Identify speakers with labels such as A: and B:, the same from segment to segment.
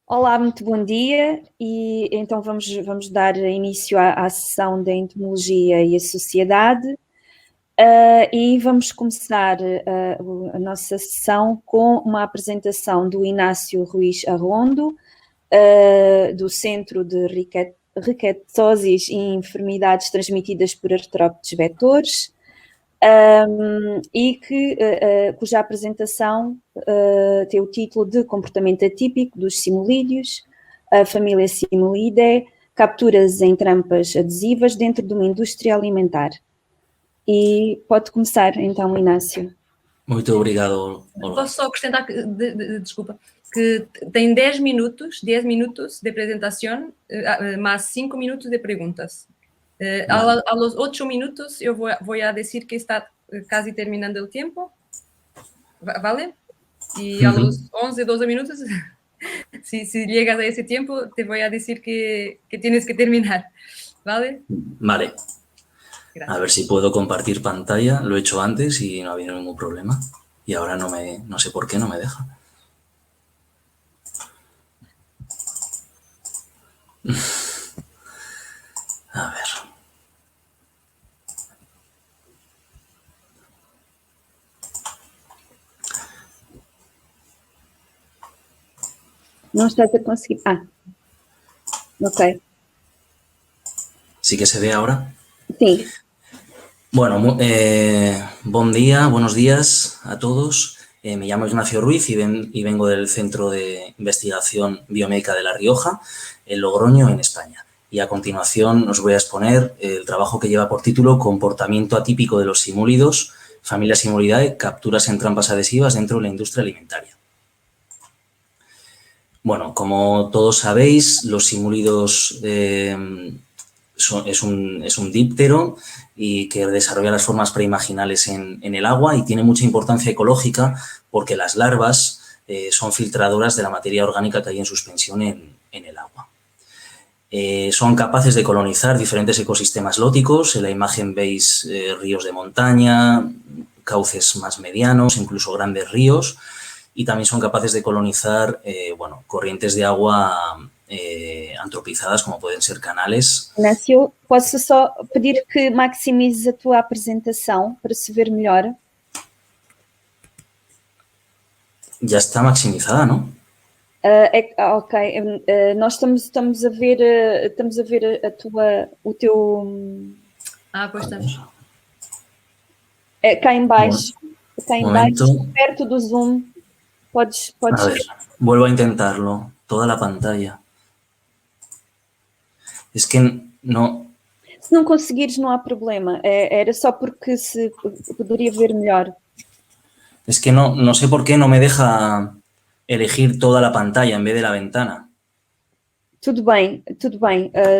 A: Olá, muito bom dia e então vamos dar início à sessão da entomologia e a sociedade. E vamos começar a nossa sessão com uma apresentação do Inácio Ruiz Arrondo, do Centro de Riquetoses e Enfermidades Transmitidas por Artrópodes Vetores, cuja apresentação tem o título de Comportamento Atípico dos Simulídeos, a família Simulidae, capturas em trampas adesivas dentro de uma indústria alimentar. E pode começar, então, Inácio.
B: Muito obrigado, Olga.
C: Posso só acrescentar, desculpa, que tem 10 minutos de apresentação, mais 5 minutos de perguntas. A los 8 minutos eu vou a dizer que está casi terminando o tempo, ¿vale? E a los 11, 12 minutos, si llegas a ese tiempo, te voy a decir que tienes que terminar, ¿vale?
B: Vale. Gracias. A ver si puedo compartir pantalla. Lo he hecho antes y no ha habido ningún problema. Y ahora no sé por qué no me deja. A ver.
A: No estás a conseguir. Ok.
B: ¿Sí que se ve ahora?
A: Sí.
B: Bueno, buen día, buenos días a todos. Me llamo Ignacio Ruiz y vengo del Centro de Investigación Biomédica de La Rioja, en Logroño, en España. Y a continuación os voy a exponer el trabajo que lleva por título Comportamiento atípico de los simúlidos, familia Simulidae, capturas en trampas adhesivas dentro de la industria alimentaria. Bueno, como todos sabéis, los simúlidos es un díptero y que desarrolla las formas preimaginales en el agua y tiene mucha importancia ecológica porque las larvas son filtradoras de la materia orgánica que hay en suspensión en el agua. Son capaces de colonizar diferentes ecosistemas lóticos. En la imagen veis ríos de montaña, cauces más medianos, incluso grandes ríos, y también son capaces de colonizar corrientes de agua antropizadas, como pueden ser canales.
A: Inácio, posso só pedir que maximizes a tua apresentação para se ver melhor?
B: Ya está maximizada, ¿no?
A: Ok, nós estamos a ver o teu...
C: Pois estamos.
A: Cá em baixo, perto do zoom, podes...
B: A ver, vuelvo a intentarlo, toda la pantalla. Es que no...
A: Se não conseguires, não há problema. Era só porque se poderia ver melhor.
B: Es que no sé por qué no me deja elegir toda la pantalla en vez de la ventana.
A: Tudo bem.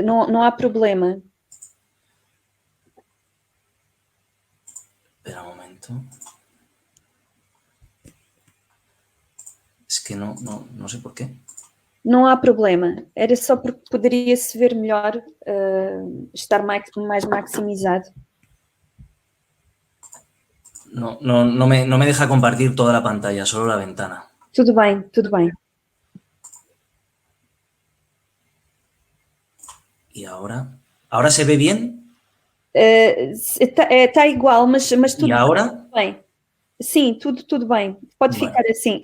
A: Não há problema.
B: Espera un momento. Es que no sé por qué.
A: Não há problema. Era só porque poderia-se ver melhor, estar mais maximizado.
B: No me deja compartir toda la pantalla, solo la ventana.
A: Tudo bem.
B: ¿Y ahora? ¿Ahora se ve bien?
A: Está igual, mas tudo
B: ¿Y ahora?
A: bem. Sim, tudo bem. Pode ficar assim.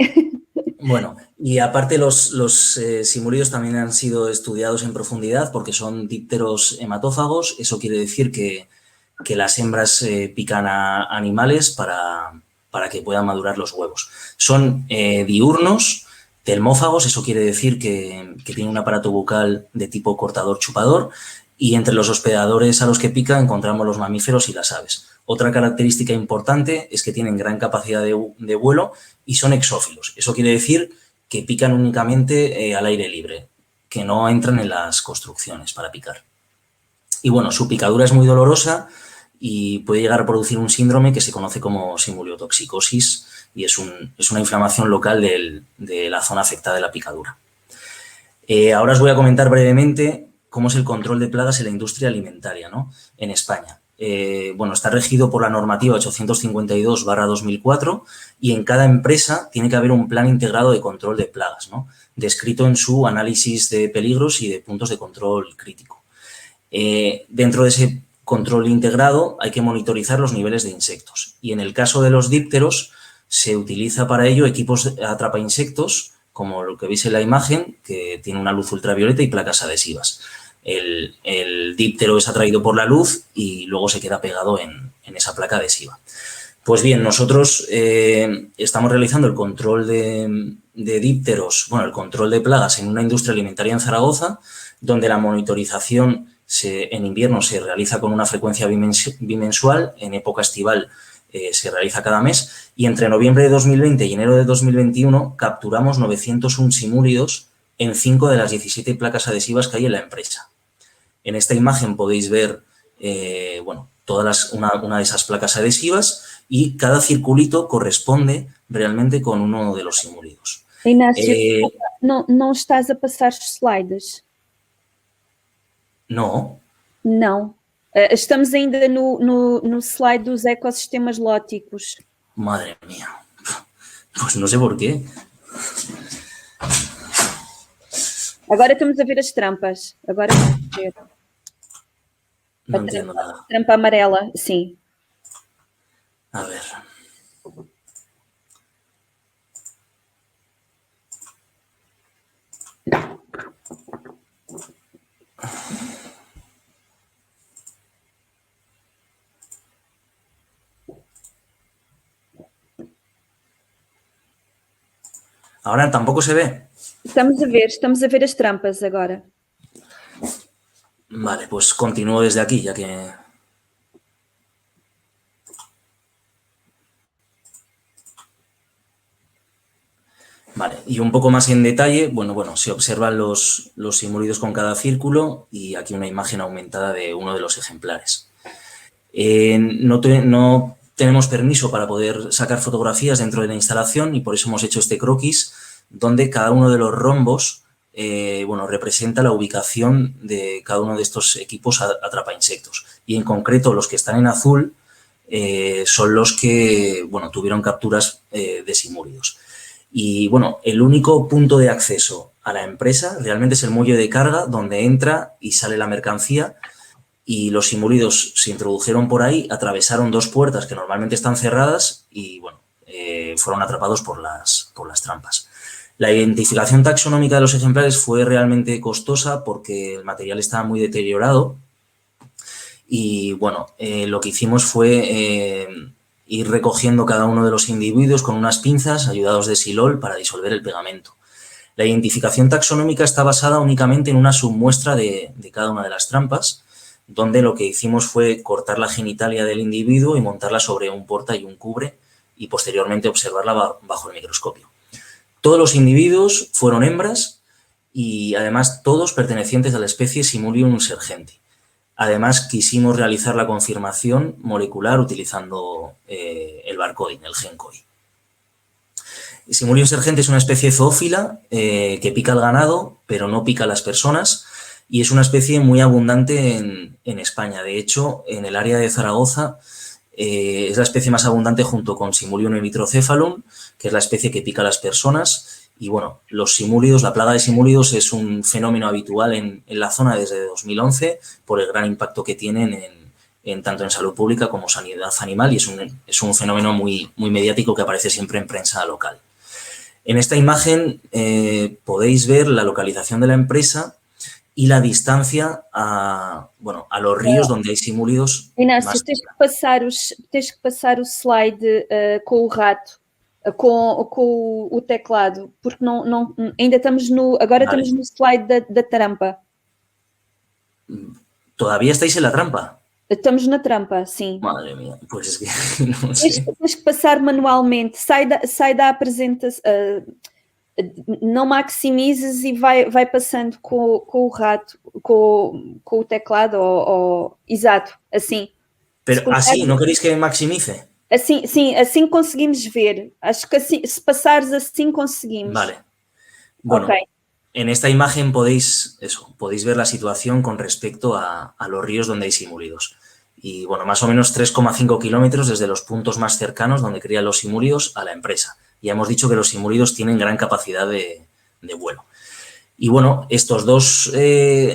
B: Bueno, y aparte los simúlidos también han sido estudiados en profundidad porque son dípteros hematófagos. Eso quiere decir que las hembras pican a animales para que puedan madurar los huevos. Son diurnos, telmófagos, eso quiere decir que tienen un aparato bucal de tipo cortador-chupador, y entre los hospedadores a los que pica encontramos los mamíferos y las aves. Otra característica importante es que tienen gran capacidad de vuelo y son exófilos. Eso quiere decir que pican únicamente al aire libre, que no entran en las construcciones para picar. Y bueno, su picadura es muy dolorosa y puede llegar a producir un síndrome que se conoce como simuliotoxicosis y es una inflamación local de la zona afectada de la picadura. Ahora os voy a comentar brevemente cómo es el control de plagas en la industria alimentaria, ¿no?, en España. bueno, está regido por la normativa 852/2004 y en cada empresa tiene que haber un plan integrado de control de plagas, ¿no? Descrito en su análisis de peligros y de puntos de control crítico. Dentro de ese control integrado hay que monitorizar los niveles de insectos y en el caso de los dípteros se utiliza para ello equipos de atrapa insectos, como lo que veis en la imagen, que tiene una luz ultravioleta y placas adhesivas. El díptero es atraído por la luz y luego se queda pegado en esa placa adhesiva. Pues bien, nosotros estamos realizando el control de dípteros, bueno, el control de plagas en una industria alimentaria en Zaragoza, donde la monitorización en invierno se realiza con una frecuencia bimensual, en época estival se realiza cada mes, y entre noviembre de 2020 y enero de 2021 capturamos 901 simúlidos en 5 de las 17 placas adhesivas que hay en la empresa. En esta imagen podéis ver, bueno, una de esas placas adhesivas y cada circulito corresponde realmente con uno de los simúlidos.
A: Inácio, não estás a passar os slides?
B: No.
A: Não. Estamos ainda no slide dos ecossistemas lóticos.
B: Madre mía. Pues no sé por qué.
A: Agora estamos a ver as trampas. Agora vamos ver.
B: No entiendo nada.
A: Trampa amarela, sim.
B: A ver. Ahora tampoco se ve.
A: Estamos a ver as trampas agora.
B: Vale, pues continúo desde aquí, ya que... Vale, y un poco más en detalle, bueno, se observan los simúlidos con cada círculo y aquí una imagen aumentada de uno de los ejemplares. No tenemos permiso para poder sacar fotografías dentro de la instalación y por eso hemos hecho este croquis, donde cada uno de los rombos bueno, representa la ubicación de cada uno de estos equipos atrapa insectos. Y en concreto los que están en azul son los que bueno, tuvieron capturas de simúlidos. Y bueno, el único punto de acceso a la empresa realmente es el muelle de carga donde entra y sale la mercancía y los simúlidos se introdujeron por ahí, atravesaron dos puertas que normalmente están cerradas y bueno, fueron atrapados por las trampas. La identificación taxonómica de los ejemplares fue realmente costosa porque el material estaba muy deteriorado y bueno, lo que hicimos fue ir recogiendo cada uno de los individuos con unas pinzas ayudados de silol para disolver el pegamento. La identificación taxonómica está basada únicamente en una submuestra de cada una de las trampas, donde lo que hicimos fue cortar la genitalia del individuo y montarla sobre un porta y un cubre y posteriormente observarla bajo el microscopio. Todos los individuos fueron hembras y además todos pertenecientes a la especie Simulium sergenti. Además, quisimos realizar la confirmación molecular utilizando el barcoding, el gen COI. Simulium sergenti es una especie zoófila que pica al ganado, pero no pica a las personas, y es una especie muy abundante en España. De hecho, en el área de Zaragoza es la especie más abundante junto con Simulium erythrocephalum, que es la especie que pica a las personas. Y bueno, los simúlidos, la plaga de simúlidos es un fenómeno habitual en la zona desde 2011 por el gran impacto que tienen tanto en salud pública como sanidad animal y es un fenómeno muy mediático que aparece siempre en prensa local. En esta imagen podéis ver la localización de la empresa y la distancia a los ríos donde hay simúlidos.
A: Inácio, tens que passar o slide com o rato. Com o teclado, porque ainda estamos agora vale. Estamos no slide da trampa.
B: ¿Todavía estáis en la trampa?
A: Estamos na trampa, sim.
B: Madre mía, pues es que no sé.
A: Tens que passar manualmente, sai da apresentação, não maximizes e vai passando com o rato, com o teclado, exato, assim.
B: Pero así, ¿no queréis que maximice?
A: Assim, sim, assim conseguimos ver. Acho que assim, se passares assim conseguimos.
B: Vale. Bueno, okay. En esta imagen podéis ver la situación con respecto a los ríos donde hay simúlidos. Y, bueno, más o menos 3,5 kilómetros desde los puntos más cercanos donde crían los simúlidos a la empresa. Ya hemos dicho que los simúlidos tienen gran capacidad de vuelo. Y, bueno, estos dos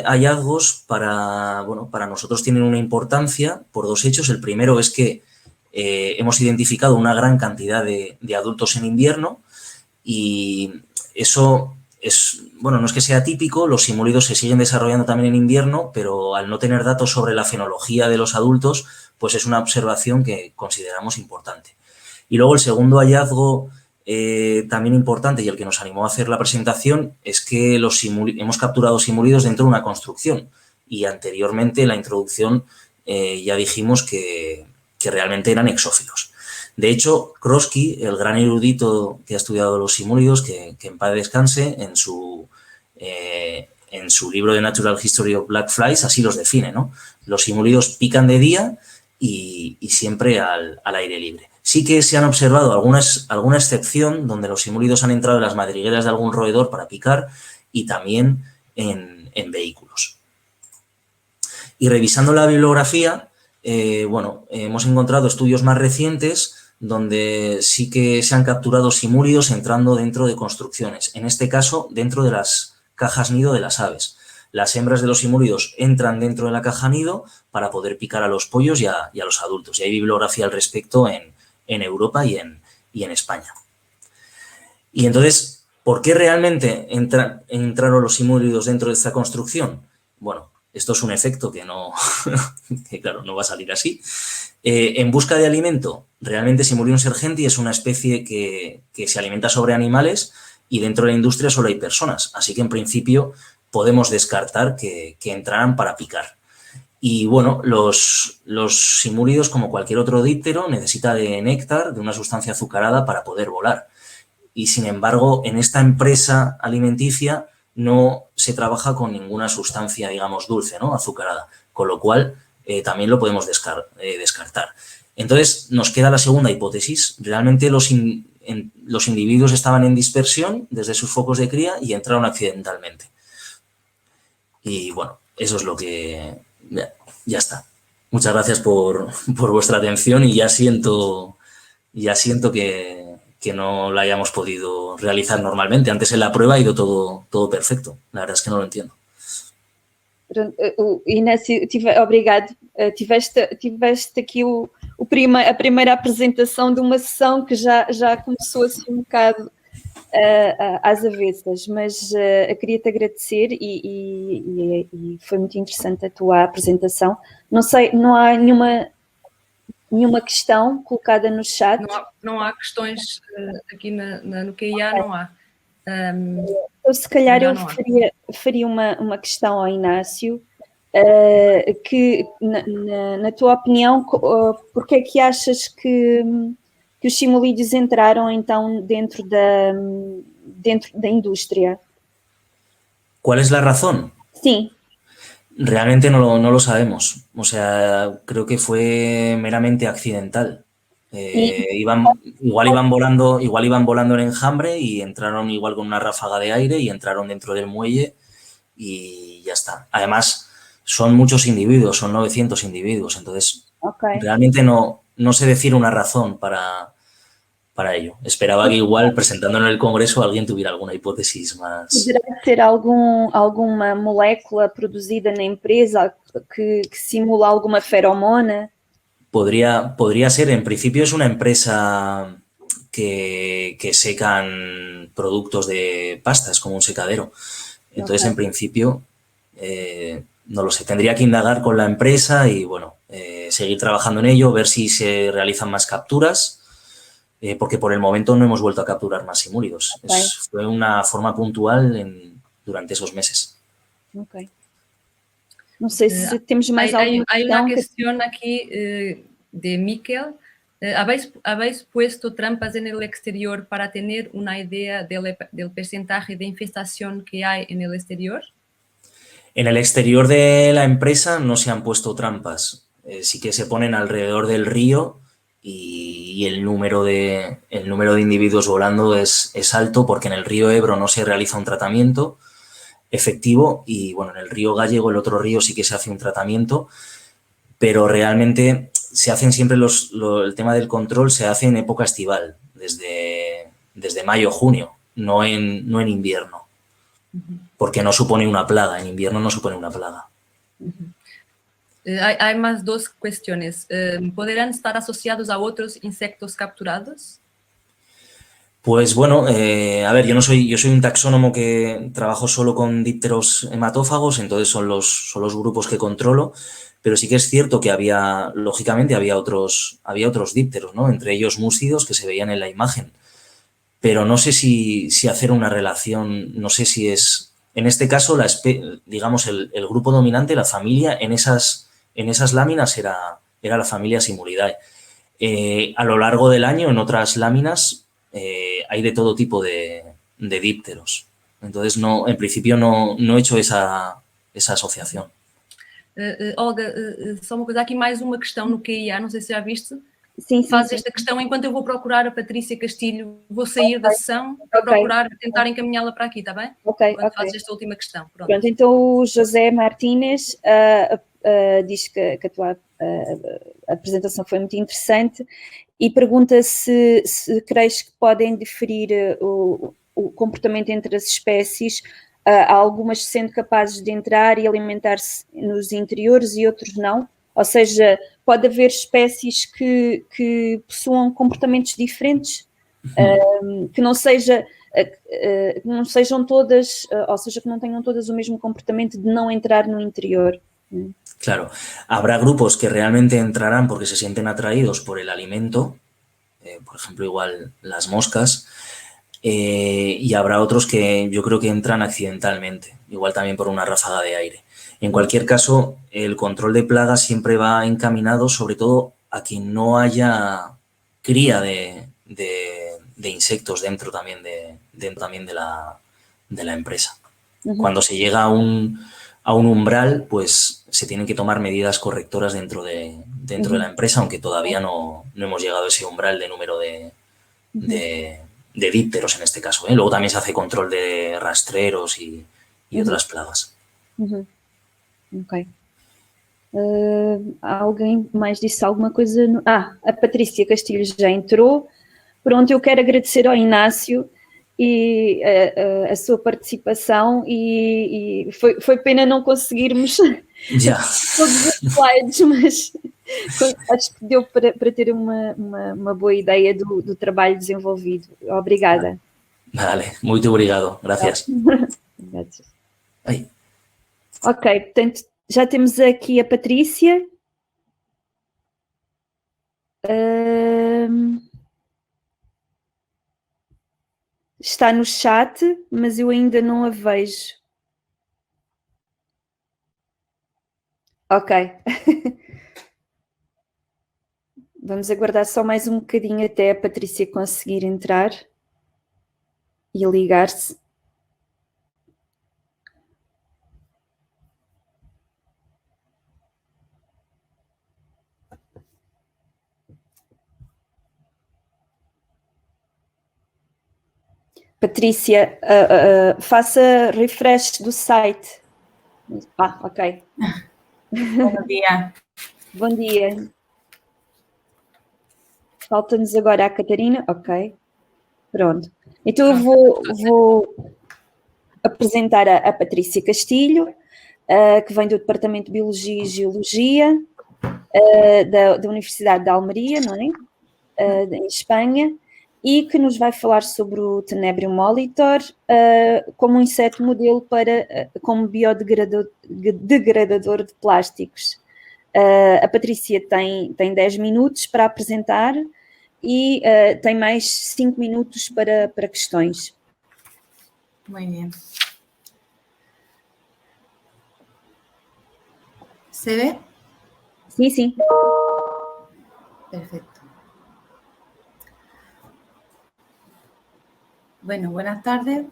B: hallazgos para nosotros tienen una importancia por dos hechos. El primero es que hemos identificado una gran cantidad de adultos en invierno y eso no es que sea típico, los simúlidos se siguen desarrollando también en invierno, pero al no tener datos sobre la fenología de los adultos, pues es una observación que consideramos importante. Y luego el segundo hallazgo también importante y el que nos animó a hacer la presentación es que hemos capturado simúlidos dentro de una construcción y anteriormente en la introducción ya dijimos que realmente eran exófilos. De hecho, Kroski, el gran erudito que ha estudiado los simúlidos, que en paz descanse, en su libro de Natural History of Black Flies, así los define, ¿no? Los simúlidos pican de día y siempre al aire libre. Sí que se han observado alguna excepción donde los simúlidos han entrado en las madrigueras de algún roedor para picar y también en vehículos. Y revisando la bibliografía, hemos encontrado estudios más recientes donde sí que se han capturado simúlidos entrando dentro de construcciones, en este caso dentro de las cajas nido de las aves. Las hembras de los simúlidos entran dentro de la caja nido para poder picar a los pollos y a los adultos. Y hay bibliografía al respecto en Europa y en España. Y entonces, ¿por qué realmente entraron los simúlidos dentro de esta construcción? Bueno, esto es un efecto que claro, no va a salir así. En busca de alimento, realmente Simurium sergenti es una especie que se alimenta sobre animales y dentro de la industria solo hay personas. Así que, en principio, podemos descartar que entraran para picar. Y, bueno, los simúlidos, como cualquier otro díptero, necesita de néctar, de una sustancia azucarada para poder volar. Y, sin embargo, en esta empresa alimenticia no se trabaja con ninguna sustancia, digamos, dulce, ¿no? Azucarada, con lo cual también lo podemos descartar. Entonces, nos queda la segunda hipótesis. Realmente los individuos estaban en dispersión desde sus focos de cría y entraron accidentalmente. Y, bueno, eso es lo que... Ya está. Muchas gracias por vuestra atención y ya siento que no la hayamos podido realizar normalmente. Antes en la prueba ha ido todo perfecto. La verdad es que no lo entiendo.
A: Inácio, obrigado. Tiveste aqui a primeira apresentação de uma sessão que já começou assim um bocado às avessas, mas queria-te agradecer e foi muito interessante a tua apresentação. Não sei, não há nenhuma questão colocada no chat?
C: Não há questões aqui no QIA, não há.
A: Então, se calhar eu faria uma questão ao Inácio, que na tua opinião, porque é que achas que os simulídeos entraram então dentro da indústria?
B: ¿Cuál es la razón?
A: Sí.
B: Realmente no lo sabemos. O sea, creo que fue meramente accidental. Igual iban volando en enjambre y entraron igual con una ráfaga de aire y entraron dentro del muelle y ya está. Además, son muchos individuos, son 900 individuos, entonces realmente no sé decir una razón para ello. Esperaba que igual presentándolo en el Congreso alguien tuviera alguna hipótesis más.
A: ¿Podría ser alguna molécula producida na empresa que simula alguma feromona?
B: Podría ser. En principio es una empresa que secan productos de pastas, como un secadero. Entonces, en principio, no lo sé. Tendría que indagar con la empresa y, bueno, seguir trabajando en ello, ver si se realizan más capturas, porque por el momento no hemos vuelto a capturar más simúlidos. Fue una forma puntual durante esos meses.
A: Ok. No sé si tenemos más alguna
C: Hay una cuestión aquí de Miquel. ¿Habéis puesto trampas en el exterior para tener una idea del porcentaje de infestación que hay en el exterior?
B: En el exterior de la empresa no se han puesto trampas. Sí que se ponen alrededor del río y el número de individuos volando es alto porque en el río Ebro no se realiza un tratamiento efectivo y, bueno, en el río Gallego, el otro río, sí que se hace un tratamiento, pero realmente se hacen siempre el tema del control se hace en época estival, desde mayo, junio, no en invierno, porque no supone una plaga, en invierno no supone una plaga.
C: Hay más dos cuestiones. ¿Podrán estar asociados a otros insectos capturados?
B: Pues bueno, a ver, yo soy un taxónomo que trabajo solo con dípteros hematófagos, entonces son los grupos que controlo, pero sí que es cierto que lógicamente había otros dípteros, ¿no? Entre ellos mústidos que se veían en la imagen, pero no sé si hacer una relación, no sé si es, en este caso, digamos, el grupo dominante, la familia, en esas láminas era la familia Simulidae. A lo largo del año, en otras láminas, hay de todo tipo de dípteros. Entonces, en principio no he hecho esa asociación.
C: Olga, só uma coisa, há aqui mais uma questão no QIA, não sei se já viste.
A: Sim,
C: Faz esta questão enquanto eu vou procurar a Patrícia Castilho, vou sair da sessão para procurar, tentar encaminhá-la para aqui, está bem? Enquanto fazes esta última questão.
A: Pronto, então o José Martínez diz que a tua apresentação foi muito interessante e pergunta se crees que podem diferir o comportamento entre as espécies, algumas sendo capazes de entrar e alimentar-se nos interiores e outros não. Ou seja, pode haver espécies que possuam comportamentos diferentes, que não sejam todas, ou seja, que não tenham todas o mesmo comportamento de não entrar no interior.
B: Claro, habrá grupos que realmente entrarán porque se sienten atraídos por el alimento, por ejemplo, igual las moscas, y habrá otros que yo creo que entran accidentalmente, igual también por una ráfaga de aire. En cualquier caso, el control de plagas siempre va encaminado sobre todo a que no haya cría de insectos dentro también de la empresa. Cuando se llega a un umbral, pues se tienen que tomar medidas correctoras dentro de la empresa, aunque todavía no hemos llegado a ese umbral de número de dípteros en este caso. Luego también se hace control de rastreros y otras plagas.
A: Ok. Alguém mais disse alguma coisa? A Patrícia Castilho já entrou. Pronto, eu quero agradecer ao Inácio e a sua participação e foi pena não conseguirmos todos os slides, mas acho que deu para ter uma boa ideia do trabalho desenvolvido. Obrigada.
B: Vale, muito obrigado. Gracias.
A: Ok, portanto, já temos aqui a Patrícia. Está no chat, mas eu ainda não a vejo. Ok. Vamos aguardar só mais um bocadinho até a Patrícia conseguir entrar e ligar-se. Patrícia, faça refresh do site. Ok.
D: Bom dia.
A: Bom dia. Falta-nos agora a Catarina. Ok. Pronto. Então eu vou apresentar a Patrícia Castilho, que vem do Departamento de Biologia e Geologia da Universidade de Almeria, não é? Em Espanha, e que nos vai falar sobre o Tenebrium molitor como um inseto modelo como biodegradador de plásticos. A Patrícia tem 10 minutos para apresentar e tem mais 5 minutos para questões.
D: Muy bien. ¿Se ve?
A: Sí, sí.
D: Perfecto. Bueno, buenas tardes.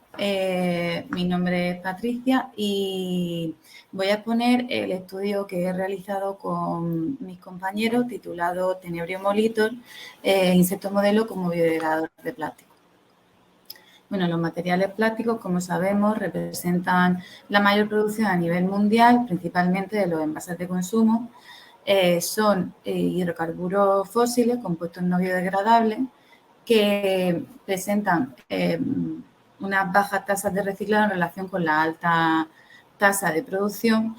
D: Mi nombre es Patricia y voy a exponer el estudio que he realizado con mis compañeros titulado Tenebrium molitor, insecto modelo como biodegradador de plástico. Bueno, los materiales plásticos, como sabemos, representan la mayor producción a nivel mundial, principalmente de los envases de consumo, son hidrocarburos fósiles, compuestos no biodegradables, que presentan unas bajas tasas de reciclado en relación con la alta tasa de producción,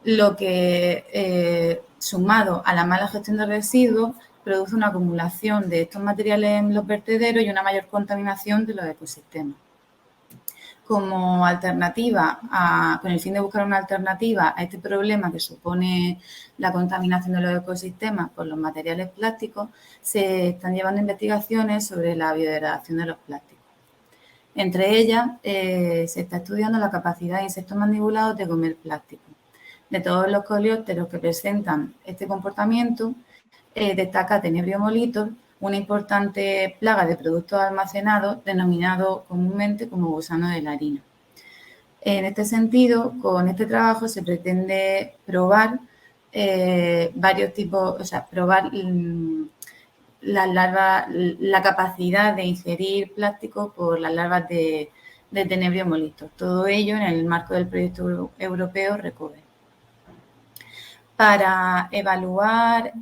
D: lo que, sumado a la mala gestión de residuos, produce una acumulación de estos materiales en los vertederos y una mayor contaminación de los ecosistemas. Como alternativa, con el fin de buscar una alternativa a este problema que supone la contaminación de los ecosistemas por los materiales plásticos, se están llevando investigaciones sobre la biodegradación de los plásticos. Entre ellas, se está estudiando la capacidad de insectos mandibulados de comer plástico. De todos los coleópteros que presentan este comportamiento, destaca Tenebrio molitor, una importante plaga de productos almacenados denominado comúnmente como gusano de la harina. En este sentido, con este trabajo se pretende probar varios tipos, o sea, probar las larvas, la capacidad de ingerir plástico por las larvas de Tenebrio molitor. Todo ello en el marco del proyecto europeo RECOVER. Para evaluar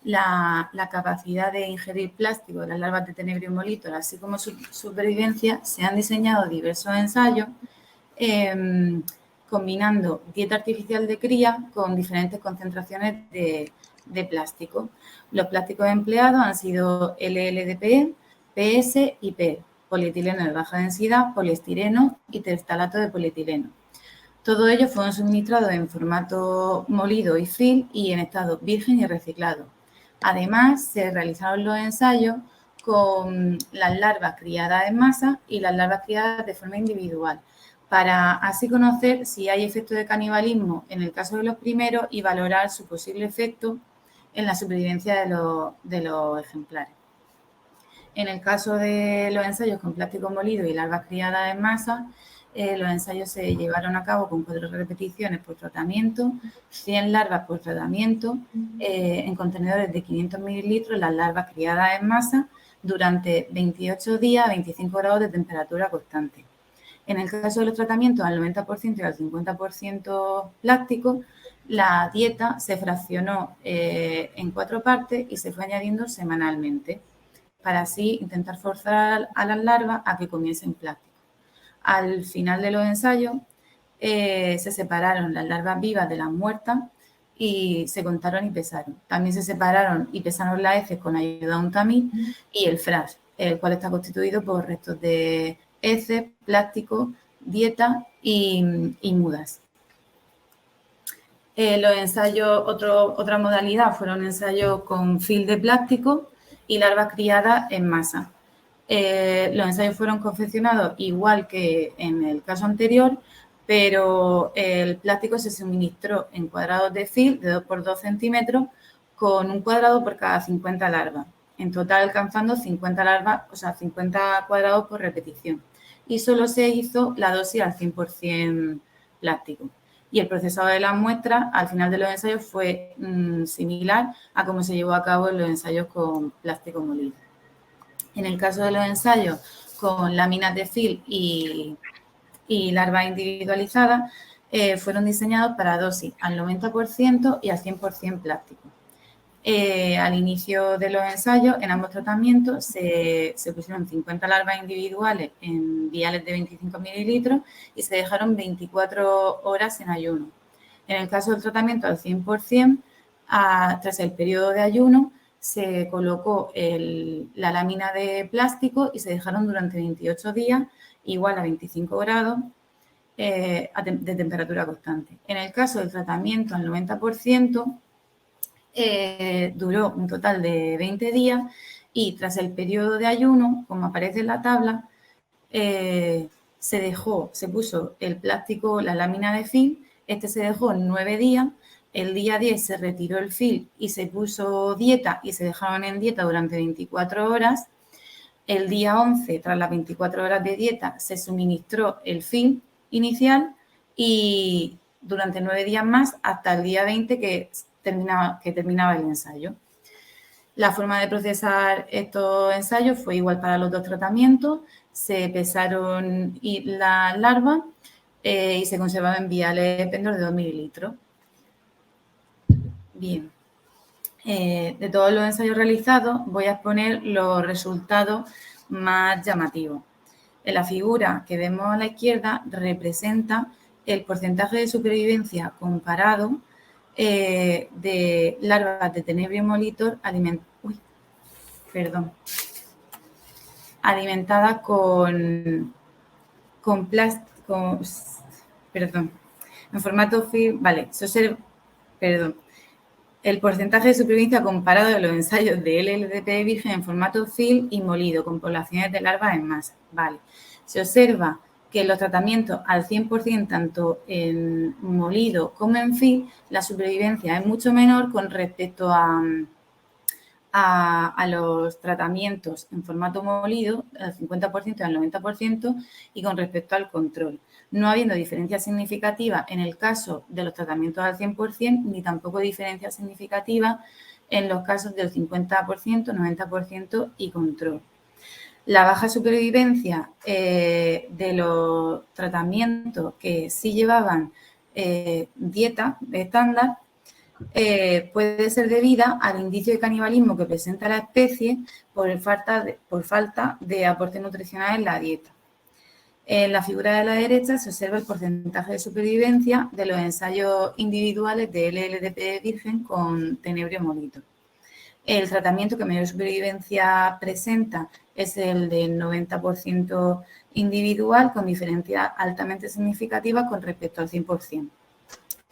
D: la capacidad de ingerir plástico de las larvas de Tenebrio molitor, así como su supervivencia, se han diseñado diversos ensayos combinando dieta artificial de cría con diferentes concentraciones de plástico. Los plásticos empleados han sido LLDPE, PS y PE, polietileno de baja densidad, poliestireno y terftalato de polietileno. Todo ello fueron suministrados en formato molido y fill y en estado virgen y reciclado. Además, se realizaron los ensayos con las larvas criadas en masa y las larvas criadas de forma individual, para así conocer si hay efecto de canibalismo en el caso de los primeros y valorar su posible efecto en la supervivencia de los ejemplares. En el caso de los ensayos con plástico molido y larvas criadas en masa, los ensayos se llevaron a cabo con 4 repeticiones por tratamiento, 100 larvas por tratamiento, en contenedores de 500 mililitros, las larvas criadas en masa, durante 28 días a 25 grados de temperatura constante. En el caso de los tratamientos al 90% y al 50% plástico, la dieta se fraccionó en 4 partes y se fue añadiendo semanalmente, para así intentar forzar a las larvas a que comiesen plástico. Al final de los ensayos, se separaron las larvas vivas de las muertas y se contaron y pesaron. También se separaron y pesaron las heces con ayuda de un tamiz y el FRAS, el cual está constituido por restos de heces, plástico, dieta y mudas. Los ensayos, otra modalidad, fueron ensayos con fill de plástico y larvas criadas en masa. Los ensayos fueron confeccionados igual que en el caso anterior, pero el plástico se suministró en cuadrados de fill de 2 por 2 centímetros con un cuadrado por cada 50 larvas, en total alcanzando 50 larvas, o sea, 50 cuadrados por repetición. Y solo se hizo la dosis al 100% plástico. Y el procesado de las muestras al final de los ensayos fue similar a cómo se llevó a cabo en los ensayos con plástico molido. En el caso de los ensayos con láminas de fill y larvas individualizadas, fueron diseñados para dosis al 90% y al 100% plástico. Al inicio de los ensayos, en ambos tratamientos, se pusieron 50 larvas individuales en viales de 25 mililitros y se dejaron 24 horas en ayuno. En el caso del tratamiento al 100%, tras el periodo de ayuno, se colocó la lámina de plástico y se dejaron durante 28 días, igual a 25 grados de temperatura constante. En el caso del tratamiento al 90%, duró un total de 20 días y tras el periodo de ayuno, como aparece en la tabla, se puso el plástico, la lámina de fill, se dejó en 9 días. El día 10 se retiró el fill y se puso dieta y se dejaron en dieta durante 24 horas. El día 11, tras las 24 horas de dieta, se suministró el fill inicial y durante 9 días más hasta el día 20 que terminaba el ensayo. La forma de procesar estos ensayos fue igual para los 2 tratamientos. Se pesaron las larvas y se conservaban en viales Pendor de 2 mililitros. Bien. De todos los ensayos realizados voy a exponer los resultados más llamativos. En la figura que vemos a la izquierda representa el porcentaje de supervivencia comparado de larvas de Tenebrio molitor alimentadas con plástico, en formato film, vale, el porcentaje de supervivencia comparado de los ensayos de LLDP virgen en formato film y molido con poblaciones de larvas en masa. Vale. Se observa que en los tratamientos al 100%, tanto en molido como en film, la supervivencia es mucho menor con respecto a los tratamientos en formato molido, al 50% y al 90%, y con respecto al control. No habiendo diferencia significativa en el caso de los tratamientos al 100%, ni tampoco diferencia significativa en los casos del 50%, 90% y control. La baja supervivencia de los tratamientos que sí llevaban dieta estándar puede ser debida al indicio de canibalismo que presenta la especie por falta de aporte nutricional en la dieta. En la figura de la derecha se observa el porcentaje de supervivencia de los ensayos individuales de LLDP virgen con Tenebrio molitor. El tratamiento que mayor supervivencia presenta es el del 90% individual, con diferencias altamente significativas con respecto al 100%.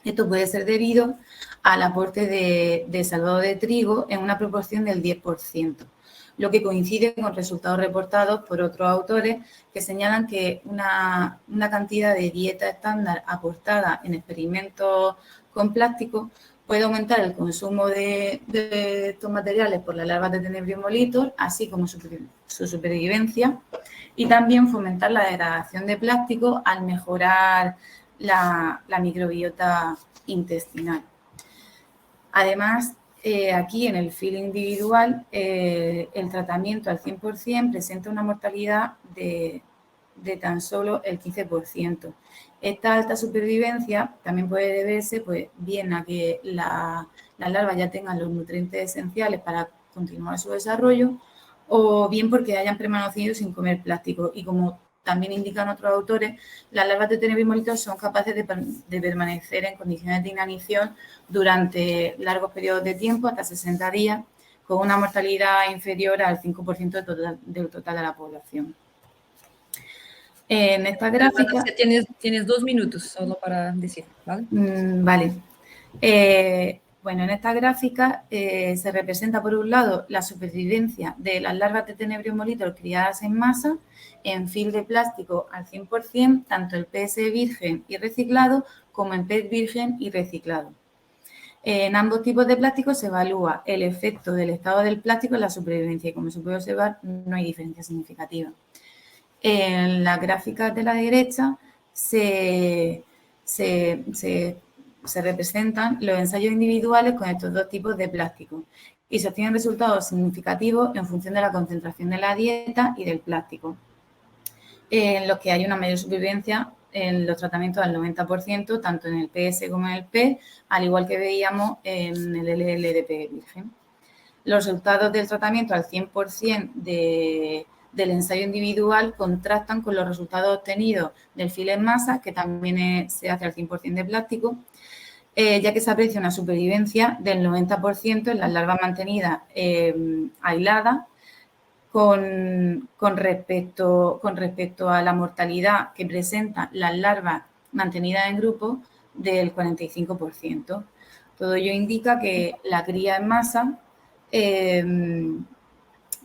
D: Esto puede ser debido al aporte de salvado de trigo en una proporción del 10%, lo que coincide con resultados reportados por otros autores que señalan que una cantidad de dieta estándar aportada en experimentos con plástico puede aumentar el consumo de estos materiales por las larvas de Tenebrio molitor, así como su supervivencia, y también fomentar la degradación de plástico al mejorar la microbiota intestinal. Además, aquí en el film individual, el tratamiento al 100% presenta una mortalidad de tan solo el 15%. Esta alta supervivencia también puede deberse pues, bien a que las larvas ya tengan los nutrientes esenciales para continuar su desarrollo, o bien porque hayan permanecido sin comer plástico. Y como también indican otros autores, las larvas de Tenebrio molitor son capaces de permanecer en condiciones de inanición durante largos periodos de tiempo, hasta 60 días, con una mortalidad inferior al 5% del total de la población. En esta gráfica...
C: Tienes 2 minutos solo para decir, ¿vale?
D: Vale. Bueno, en esta gráfica se representa, por un lado, la supervivencia de las larvas de Tenebrio molitor criadas en masa en film de plástico al 100%, tanto el PS virgen y reciclado como en PET virgen y reciclado. En ambos tipos de plástico se evalúa el efecto del estado del plástico en la supervivencia y, como se puede observar, no hay diferencia significativa. En la gráfica de la derecha se representan los ensayos individuales con estos dos tipos de plástico y se obtienen resultados significativos en función de la concentración de la dieta y del plástico, en los que hay una mayor supervivencia en los tratamientos al 90%, tanto en el PS como en el P, al igual que veíamos en el LLDP virgen. Los resultados del tratamiento al 100% del ensayo individual contrastan con los resultados obtenidos del film en masa, que también se hace al 100% de plástico, ya que se aprecia una supervivencia del 90% en las larvas mantenidas aisladas con respecto a la mortalidad que presentan las larvas mantenidas en grupo del 45%. Todo ello indica que la cría en masa, el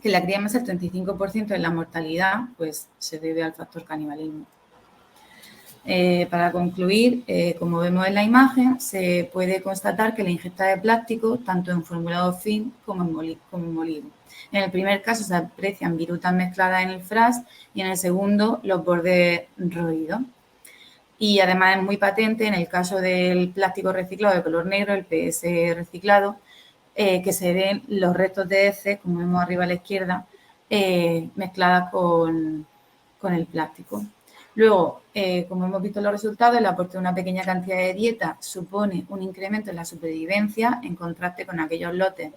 D: 35% de la mortalidad, pues se debe al factor canibalismo. Para concluir, como vemos en la imagen, se puede constatar que la ingesta de plástico, tanto en formulado film como en molido. En el primer caso se aprecian virutas mezcladas en el FRAS y en el segundo los bordes roídos. Y además es muy patente en el caso del plástico reciclado de color negro, el PS reciclado, que se ven los restos de heces, como vemos arriba a la izquierda, mezcladas con el plástico. Luego, como hemos visto los resultados, el aporte de una pequeña cantidad de dieta supone un incremento en la supervivencia en contraste con aquellos lotes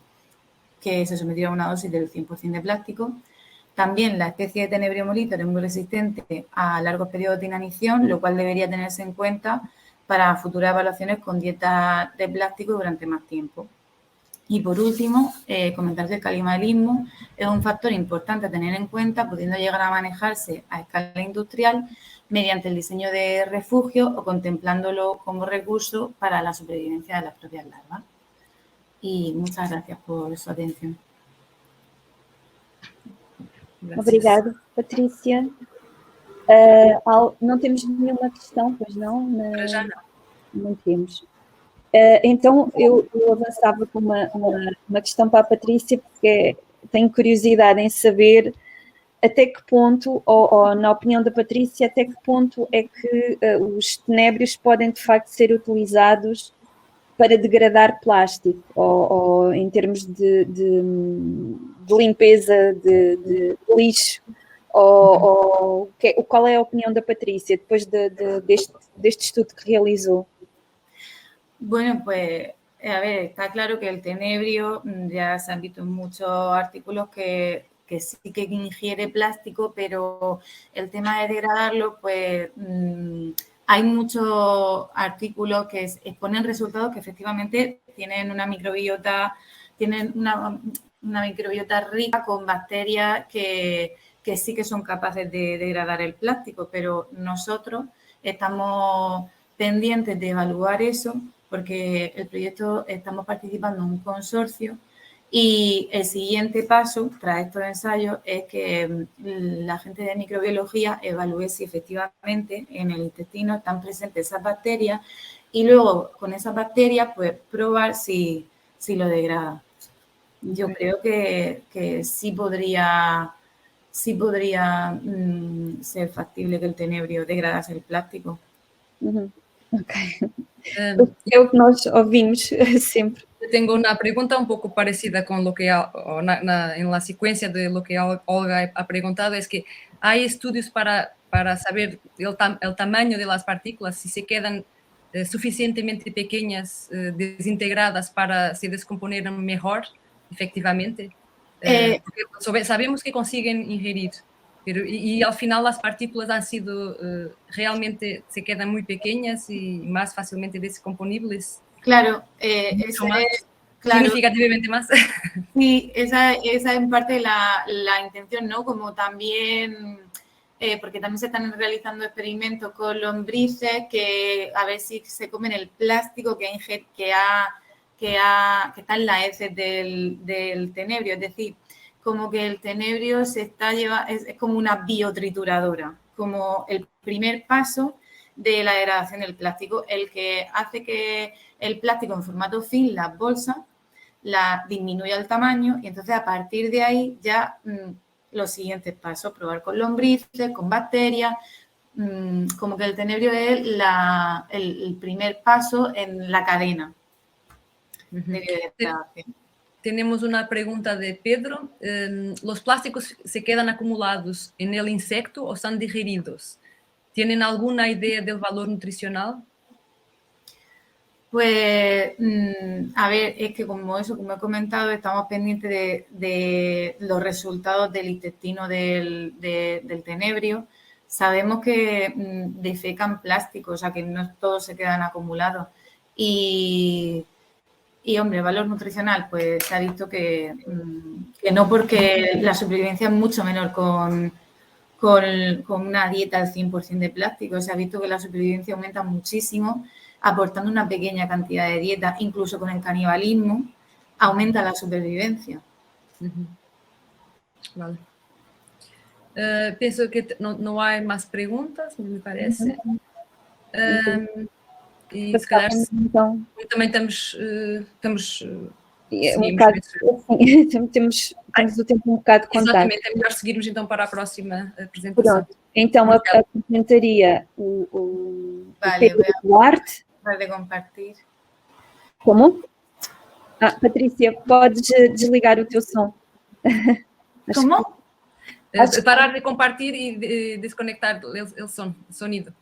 D: que se sometieron a una dosis del 100% de plástico. También la especie de Tenebrio molitor es muy resistente a largos periodos de inanición, lo cual debería tenerse en cuenta para futuras evaluaciones con dieta de plástico durante más tiempo. Y por último, comentar que el canibalismo es un factor importante a tener en cuenta, pudiendo llegar a manejarse a escala industrial mediante el diseño de refugios o contemplándolo como recurso para la supervivencia de las propias larvas. Y muchas gracias por su atención.
C: Graças.
A: Obrigada, Patrícia. Não temos nenhuma questão, pois não?
C: Para já não.
A: Não temos. Então, eu avançava com uma questão para a Patrícia, porque tenho curiosidade em saber até que ponto, ou na opinião da Patrícia, até que ponto é que os tenébrios podem, de facto, ser utilizados para degradar plástico, ou em termos de limpeza de lixo, qual é a opinião da Patrícia depois deste estudo que realizou?
D: Bueno, pues, a ver, está claro que el tenebrio, ya se han visto en muchos artículos que sí que ingiere plástico, pero el tema de degradarlo, pues hay muchos artículos que exponen resultados que efectivamente tienen una microbiota, rica con bacterias que sí que son capaces de degradar el plástico, pero nosotros estamos pendientes de evaluar eso porque el proyecto estamos participando en un consorcio y el siguiente paso tras estos ensayos es que la gente de microbiología evalúe si efectivamente en el intestino están presentes esas bacterias y luego con esas bacterias pues probar si lo degrada. Yo creo que sí podría ser factible que el tenebrio degradase el plástico.
A: Ok. É o que nós ouvimos sempre.
C: Tengo una pregunta un poco parecida con lo que en la secuencia de lo que Olga ha preguntado, es que hay estudios para saber el tamaño de las partículas, si se quedan suficientemente pequeñas, desintegradas para se descomponer mejor, efectivamente. Porque sabemos que consiguen ingerir, pero y al final las partículas han sido realmente se quedan muy pequeñas y más fácilmente descomponibles.
D: Claro,
C: claro, significativamente más.
D: Sí, esa es en parte la intención, ¿no? Como también, porque también se están realizando experimentos con lombrices que a ver si se comen el plástico que está en las heces del tenebrio. Es decir, como que el tenebrio es como una biotrituradora, como el primer paso de la degradación del plástico, el que hace que el plástico en formato film, las bolsas, la disminuya el tamaño y entonces a partir de ahí ya los siguientes pasos, probar con lombrices, con bacterias, como que el tenebrio es el primer paso en la cadena de degradación.
C: Tenemos una pregunta de Pedro. ¿Los plásticos se quedan acumulados en el insecto o son digeridos? ¿Tienen alguna idea del valor nutricional?
D: Pues, a ver, es que como he comentado, estamos pendientes de los resultados del intestino del tenebrio. Sabemos que defecan plástico, o sea, que no todos se quedan acumulados. Y hombre, valor nutricional, pues se ha visto que no, porque la supervivencia es mucho menor con una dieta al 100% de plástico. Se ha visto que la supervivencia aumenta muchísimo aportando una pequeña cantidad de dieta, incluso con el canibalismo, aumenta la supervivencia.
C: Vale. Pienso que no hay más preguntas, me parece. E se calhar
A: então,
C: também estamos
A: um bocado, assim, temos o tempo um bocado contado.
C: Exatamente, é melhor seguirmos então para a próxima apresentação.
A: Pronto, então apresentaria o Pedro Duarte.
D: Para compartilhar.
A: Como? Patrícia, podes desligar o teu som.
D: Como?
C: Parar de compartilhar e desconectar o sonido.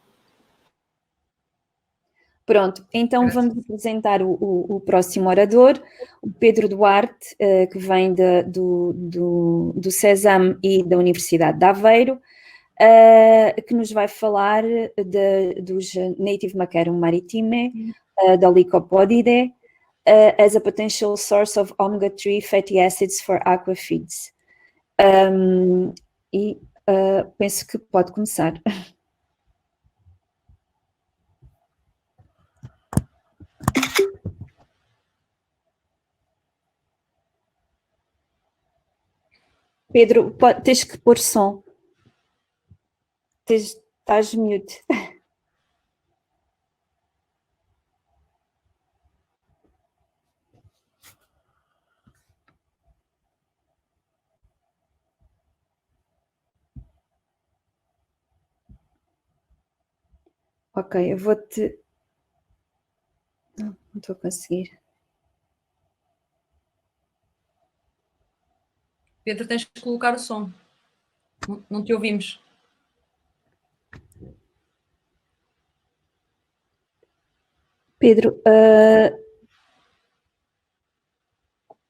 A: Pronto, então vamos apresentar o próximo orador, o Pedro Duarte, que vem do CESAM e da Universidade de Aveiro, que nos vai falar dos Native Macarium maritime, da Lycopodidae, as a potential source of omega-3 fatty acids for aquafeeds. Penso que pode começar. Pedro, tens que pôr som. Estás mute. Ok, eu vou-te... Não estou a conseguir.
C: Pedro, tens que colocar o som. Não te ouvimos.
A: Pedro,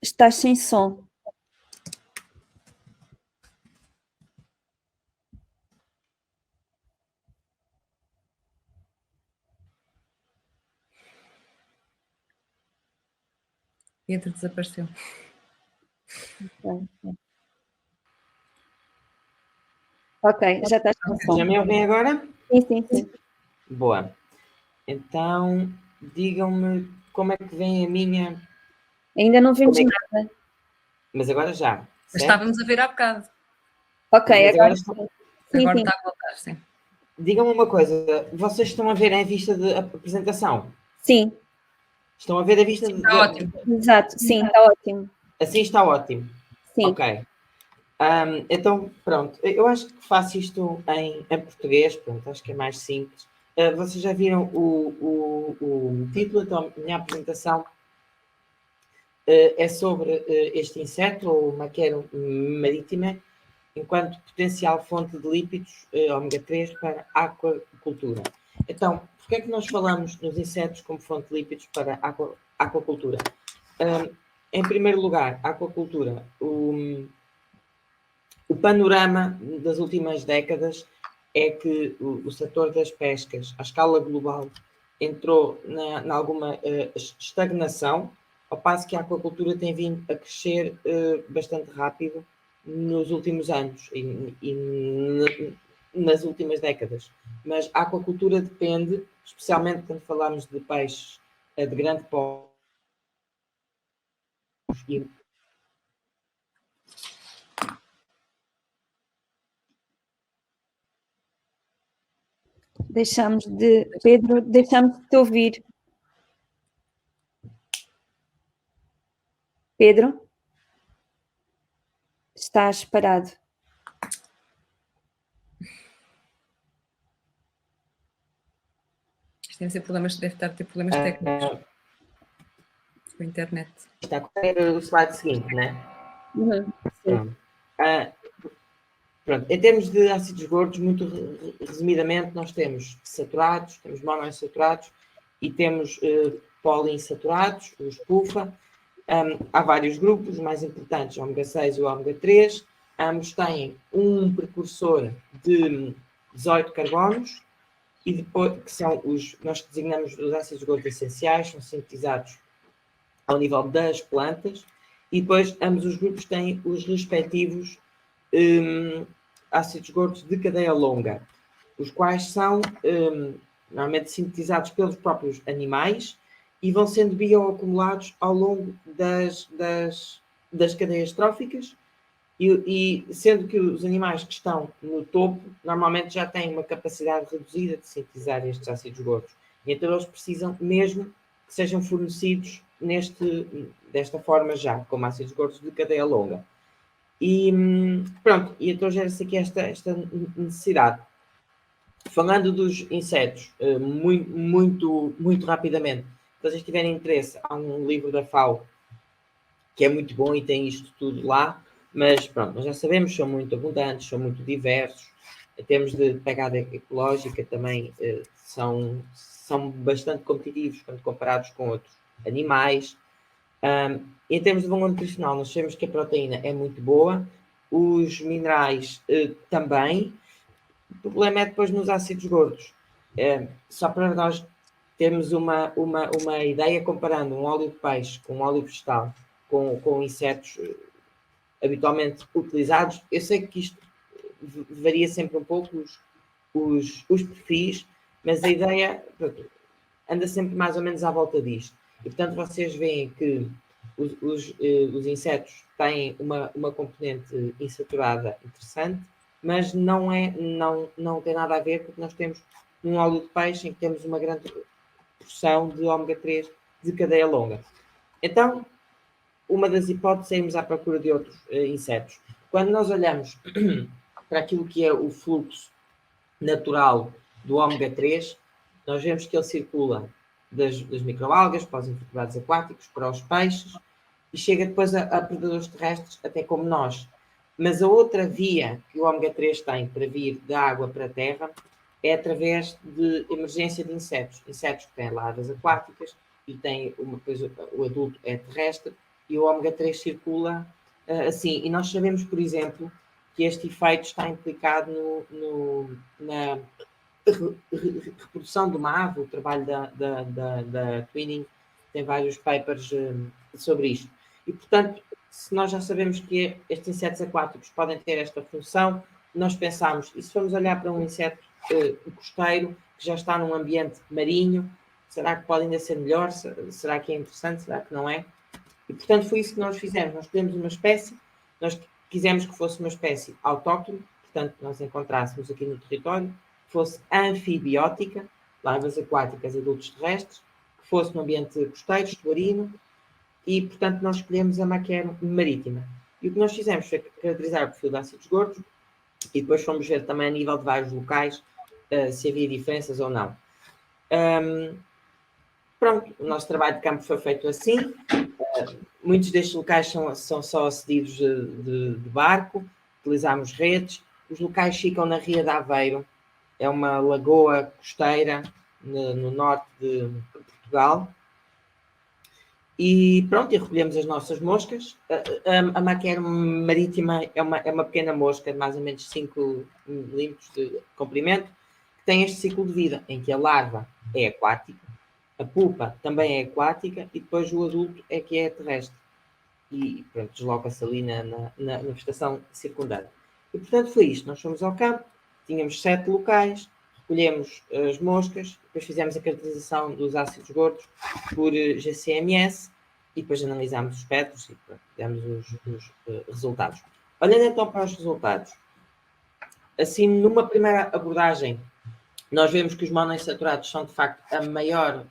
A: estás sem som.
C: Pedro desapareceu.
A: Ok, já estás com som.
E: Já me ouvem agora?
A: Sim.
E: Boa. Então, digam-me como é que vem a minha...
A: Ainda não vimos nada.
E: Mas agora já. Certo?
C: Estávamos a ver há bocado.
A: Ok, agora
C: Agora está a voltar, sim.
E: Digam-me uma coisa, vocês estão a ver em vista da apresentação?
A: Sim.
E: Estão a ver a vista de...
C: Está ótimo.
A: Exato, sim, está ótimo.
E: Assim está ótimo.
A: Sim.
E: Ok. Então, pronto. Eu acho que faço isto em português, pronto, acho que é mais simples. Vocês já viram o título, então a minha apresentação é sobre este inseto, ou Macarium maritime, enquanto potencial fonte de lípidos ômega 3 para a aquacultura. Então, por que é que nós falamos nos insetos como fonte de lípidos para a aquacultura? Em primeiro lugar, a aquacultura, o panorama das últimas décadas é que o setor das pescas, à escala global, entrou em alguma estagnação, ao passo que a aquacultura tem vindo a crescer bastante rápido nos últimos anos e nas últimas décadas. Mas a aquacultura depende, especialmente quando falamos de peixes de grande porte,
A: Pedro, deixamos de te ouvir. Pedro? Estás parado.
C: Isto deve estar a ter problemas técnicos com a internet.
E: Está a correr o slide seguinte, não é?
A: Sim.
E: Pronto. Em termos de ácidos gordos, muito resumidamente, nós temos saturados, temos monoinsaturados e temos poliinsaturados, os PUFA. Há vários grupos, os mais importantes, o ômega 6 e o ômega 3. Ambos têm um precursor de 18 carbonos, e depois, que são nós designamos os ácidos gordos essenciais, são sintetizados ao nível das plantas, e depois ambos os grupos têm os respectivos ácidos gordos de cadeia longa, os quais são normalmente sintetizados pelos próprios animais e vão sendo bioacumulados ao longo das cadeias tróficas, e sendo que os animais que estão no topo normalmente já têm uma capacidade reduzida de sintetizar estes ácidos gordos, e então eles precisam mesmo que sejam fornecidos desta forma já, como ácidos gordos de cadeia longa. E pronto, e então gera-se aqui esta necessidade. Falando dos insetos, muito rapidamente, se vocês tiverem interesse, há um livro da FAO que é muito bom e tem isto tudo lá, Mas pronto, nós já sabemos, são muito abundantes, são muito diversos. Em termos de pegada ecológica também são bastante competitivos quando comparados com outros animais. Em termos de valor nutricional, nós sabemos que a proteína é muito boa, os minerais também. O problema é depois nos ácidos gordos. Só para nós termos uma ideia, comparando um óleo de peixe com um óleo vegetal, com insetos habitualmente utilizados, eu sei que isto varia sempre um pouco os perfis, mas a ideia anda sempre mais ou menos à volta disto. E, portanto, vocês veem que os insetos têm uma componente insaturada interessante, mas não tem nada a ver com o que nós temos num óleo de peixe, em que temos uma grande porção de ômega 3 de cadeia longa. Então, uma das hipóteses é irmos à procura de outros insetos. Quando nós olhamos para aquilo que é o fluxo natural do ômega 3, nós vemos que ele circula das microalgas para os invertebrados aquáticos, para os peixes, e chega depois a predadores terrestres, até como nós. Mas a outra via que o ômega 3 tem para vir da água para a terra é através de emergência de insetos. Insetos que têm larvas aquáticas e têm uma coisa, o adulto é terrestre, e o ômega 3 circula assim. E nós sabemos, por exemplo, que este efeito está implicado na reprodução de uma ave. O trabalho da Twinning tem vários papers sobre isto. E, portanto, se nós já sabemos que estes insetos aquáticos podem ter esta função, nós pensamos, e se formos olhar para um inseto costeiro que já está num ambiente marinho, será que pode ainda ser melhor? Será que é interessante? Será que não é? E, portanto, foi isso que nós fizemos. Nós escolhemos uma espécie, nós quisemos que fosse uma espécie autóctone, portanto, nós encontrássemos aqui no território, que fosse anfibiótica, larvas aquáticas, adultos terrestres, que fosse no ambiente costeiro, estuarino, e, portanto, nós escolhemos a maquero marítima. E o que nós fizemos foi caracterizar o perfil de ácidos gordos e depois fomos ver também a nível de vários locais se havia diferenças ou não. Pronto, o nosso trabalho de campo foi feito assim. Muitos destes locais são só acedidos de barco, utilizámos redes. Os locais ficam na Ria de Aveiro, é uma lagoa costeira no norte de Portugal. E pronto, e recolhemos as nossas moscas. A maquero marítima é uma pequena mosca de mais ou menos 5 milímetros de comprimento, que tem este ciclo de vida, em que a larva é aquática, a pupa também é aquática e depois o adulto é que é terrestre. E pronto, desloca-se ali na vegetação circundante. E portanto foi isto. Nós fomos ao campo, tínhamos 7 locais, recolhemos as moscas, depois fizemos a caracterização dos ácidos gordos por GCMS e depois analisámos os espectros e demos os resultados. Olhando então para os resultados, assim, numa primeira abordagem, nós vemos que os monoinsaturados são de facto a maior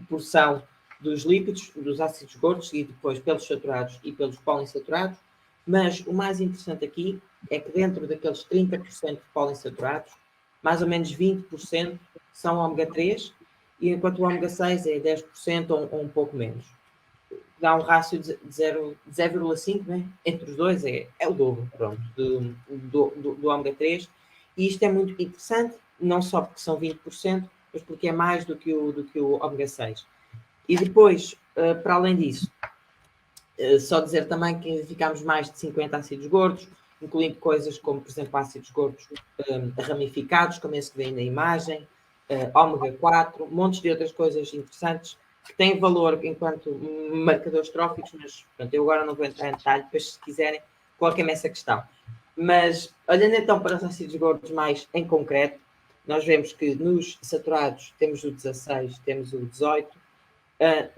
E: porção dos lípidos, dos ácidos gordos, e depois pelos saturados e pelos poliinsaturados, mas o mais interessante aqui é que dentro daqueles 30% de poliinsaturados, mais ou menos 20% são ômega 3, e enquanto o ômega 6 é 10% ou um pouco menos. Dá um rácio de 0,5, né? Entre os dois é o dobro, pronto, do ômega 3, e isto é muito interessante, não só porque são 20%, mas porque é mais do que o ômega 6. E depois, para além disso, só dizer também que identificámos mais de 50 ácidos gordos, incluindo coisas como, por exemplo, ácidos gordos ramificados, como esse que vem na imagem, ômega 4, montes de outras coisas interessantes que têm valor enquanto marcadores tróficos, mas pronto, eu agora não vou entrar em detalhe, depois se quiserem, coloquem-me essa questão. Mas, olhando então para os ácidos gordos mais em concreto, nós vemos que nos saturados temos o 16, temos o 18,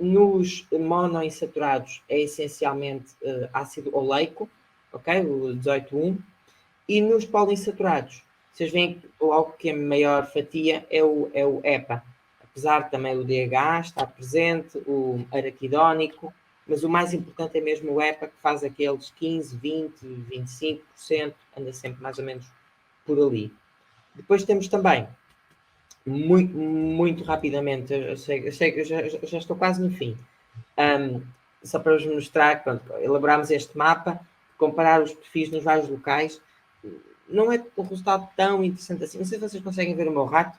E: nos monoinsaturados é essencialmente ácido oleico, ok? O 18,1, e nos poliinsaturados, vocês veem que logo que a maior fatia é o EPA, apesar de também o DH estar presente, o araquidónico, mas o mais importante é mesmo o EPA, que faz aqueles 15, 20, 25%, anda sempre mais ou menos por ali. Depois temos também, muito rapidamente, eu sei que eu já estou quase no fim, só para vos mostrar, pronto, elaborámos este mapa, comparar os perfis nos vários locais, não é um resultado tão interessante assim. Não sei se vocês conseguem ver o meu rato,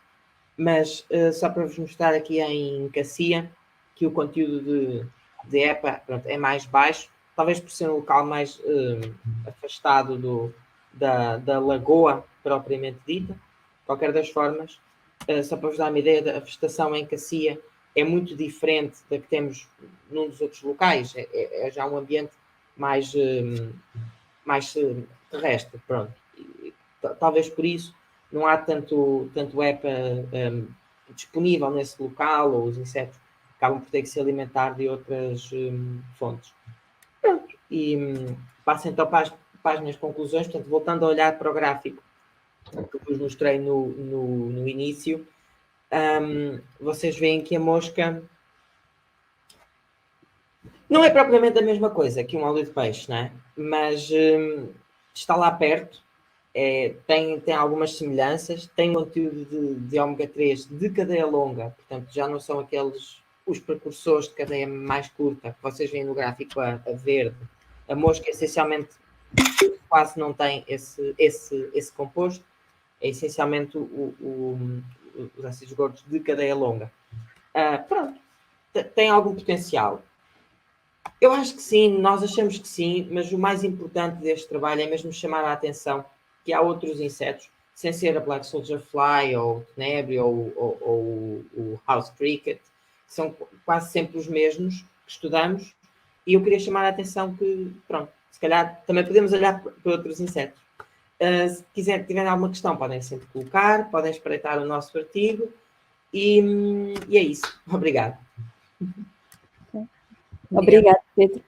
E: mas só para vos mostrar aqui em Cacia, que o conteúdo de EPA é mais baixo, talvez por ser um local mais afastado da lagoa propriamente dita. De qualquer das formas, só para vos dar uma ideia, a vegetação em Cacia é muito diferente da que temos num dos outros locais. É já um ambiente mais terrestre, pronto. Talvez por isso não há tanto EPA disponível nesse local, ou os insetos acabam por ter que se alimentar de outras fontes. Pronto. E passo então para as minhas conclusões. Portanto, voltando a olhar para o gráfico que vos mostrei no início, vocês veem que a mosca não é propriamente a mesma coisa que um óleo de peixe, não é? Mas está lá perto, tem algumas semelhanças, tem um conteúdo de ômega 3 de cadeia longa, portanto já não são os precursores de cadeia mais curta que vocês veem no gráfico a verde. A mosca essencialmente quase não tem esse composto, é essencialmente os ácidos gordos de cadeia longa. Pronto, tem algum potencial. Eu acho que sim, nós achamos que sim, mas o mais importante deste trabalho é mesmo chamar a atenção que há outros insetos, sem ser a Black Soldier Fly, ou o tenebrio, ou o House Cricket, que são quase sempre os mesmos que estudamos, e eu queria chamar a atenção que, pronto, se calhar também podemos olhar para outros insetos. Se tiverem alguma questão, podem sempre colocar, podem espreitar o nosso artigo, e é isso. Obrigado.
A: Obrigada, Pedro.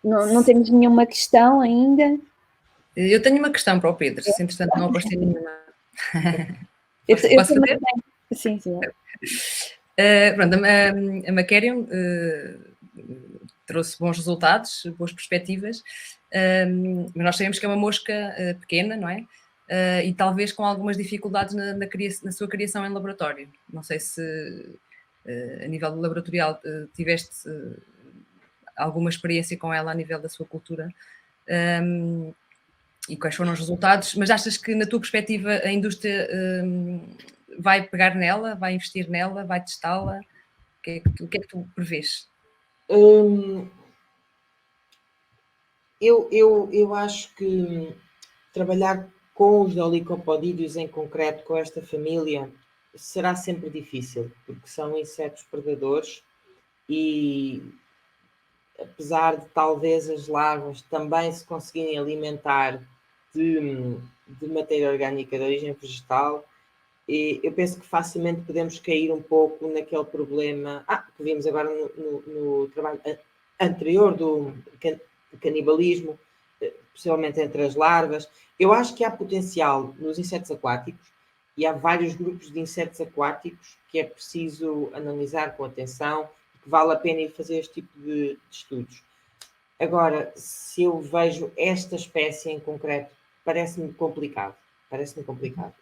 A: Não temos nenhuma questão ainda?
C: Eu tenho uma questão para o Pedro, se entretanto não aparecer nenhuma.
A: Eu
C: Posso
A: também
C: fazer?
A: tenho. Sim.
C: Pronto, a Macarion trouxe bons resultados, boas perspectivas, mas nós sabemos que é uma mosca pequena, não é? E talvez com algumas dificuldades na sua criação em laboratório. Não sei se a nível laboratorial tiveste alguma experiência com ela a nível da sua cultura e quais foram os resultados, mas achas que na tua perspectiva a indústria vai pegar nela, vai investir nela, vai testá-la? O que é que tu prevês?
E: Eu acho que trabalhar com os olicopodídeos em concreto, com esta família, será sempre difícil, porque são insetos predadores e apesar de talvez as larvas também se conseguirem alimentar de matéria orgânica de origem vegetal, eu penso que facilmente podemos cair um pouco naquele problema que vimos agora no trabalho anterior do canibalismo, possivelmente entre as larvas. Eu acho que há potencial nos insetos aquáticos e há vários grupos de insetos aquáticos que é preciso analisar com atenção e que vale a pena ir fazer este tipo de estudos. Agora, se eu vejo esta espécie em concreto, parece-me complicado,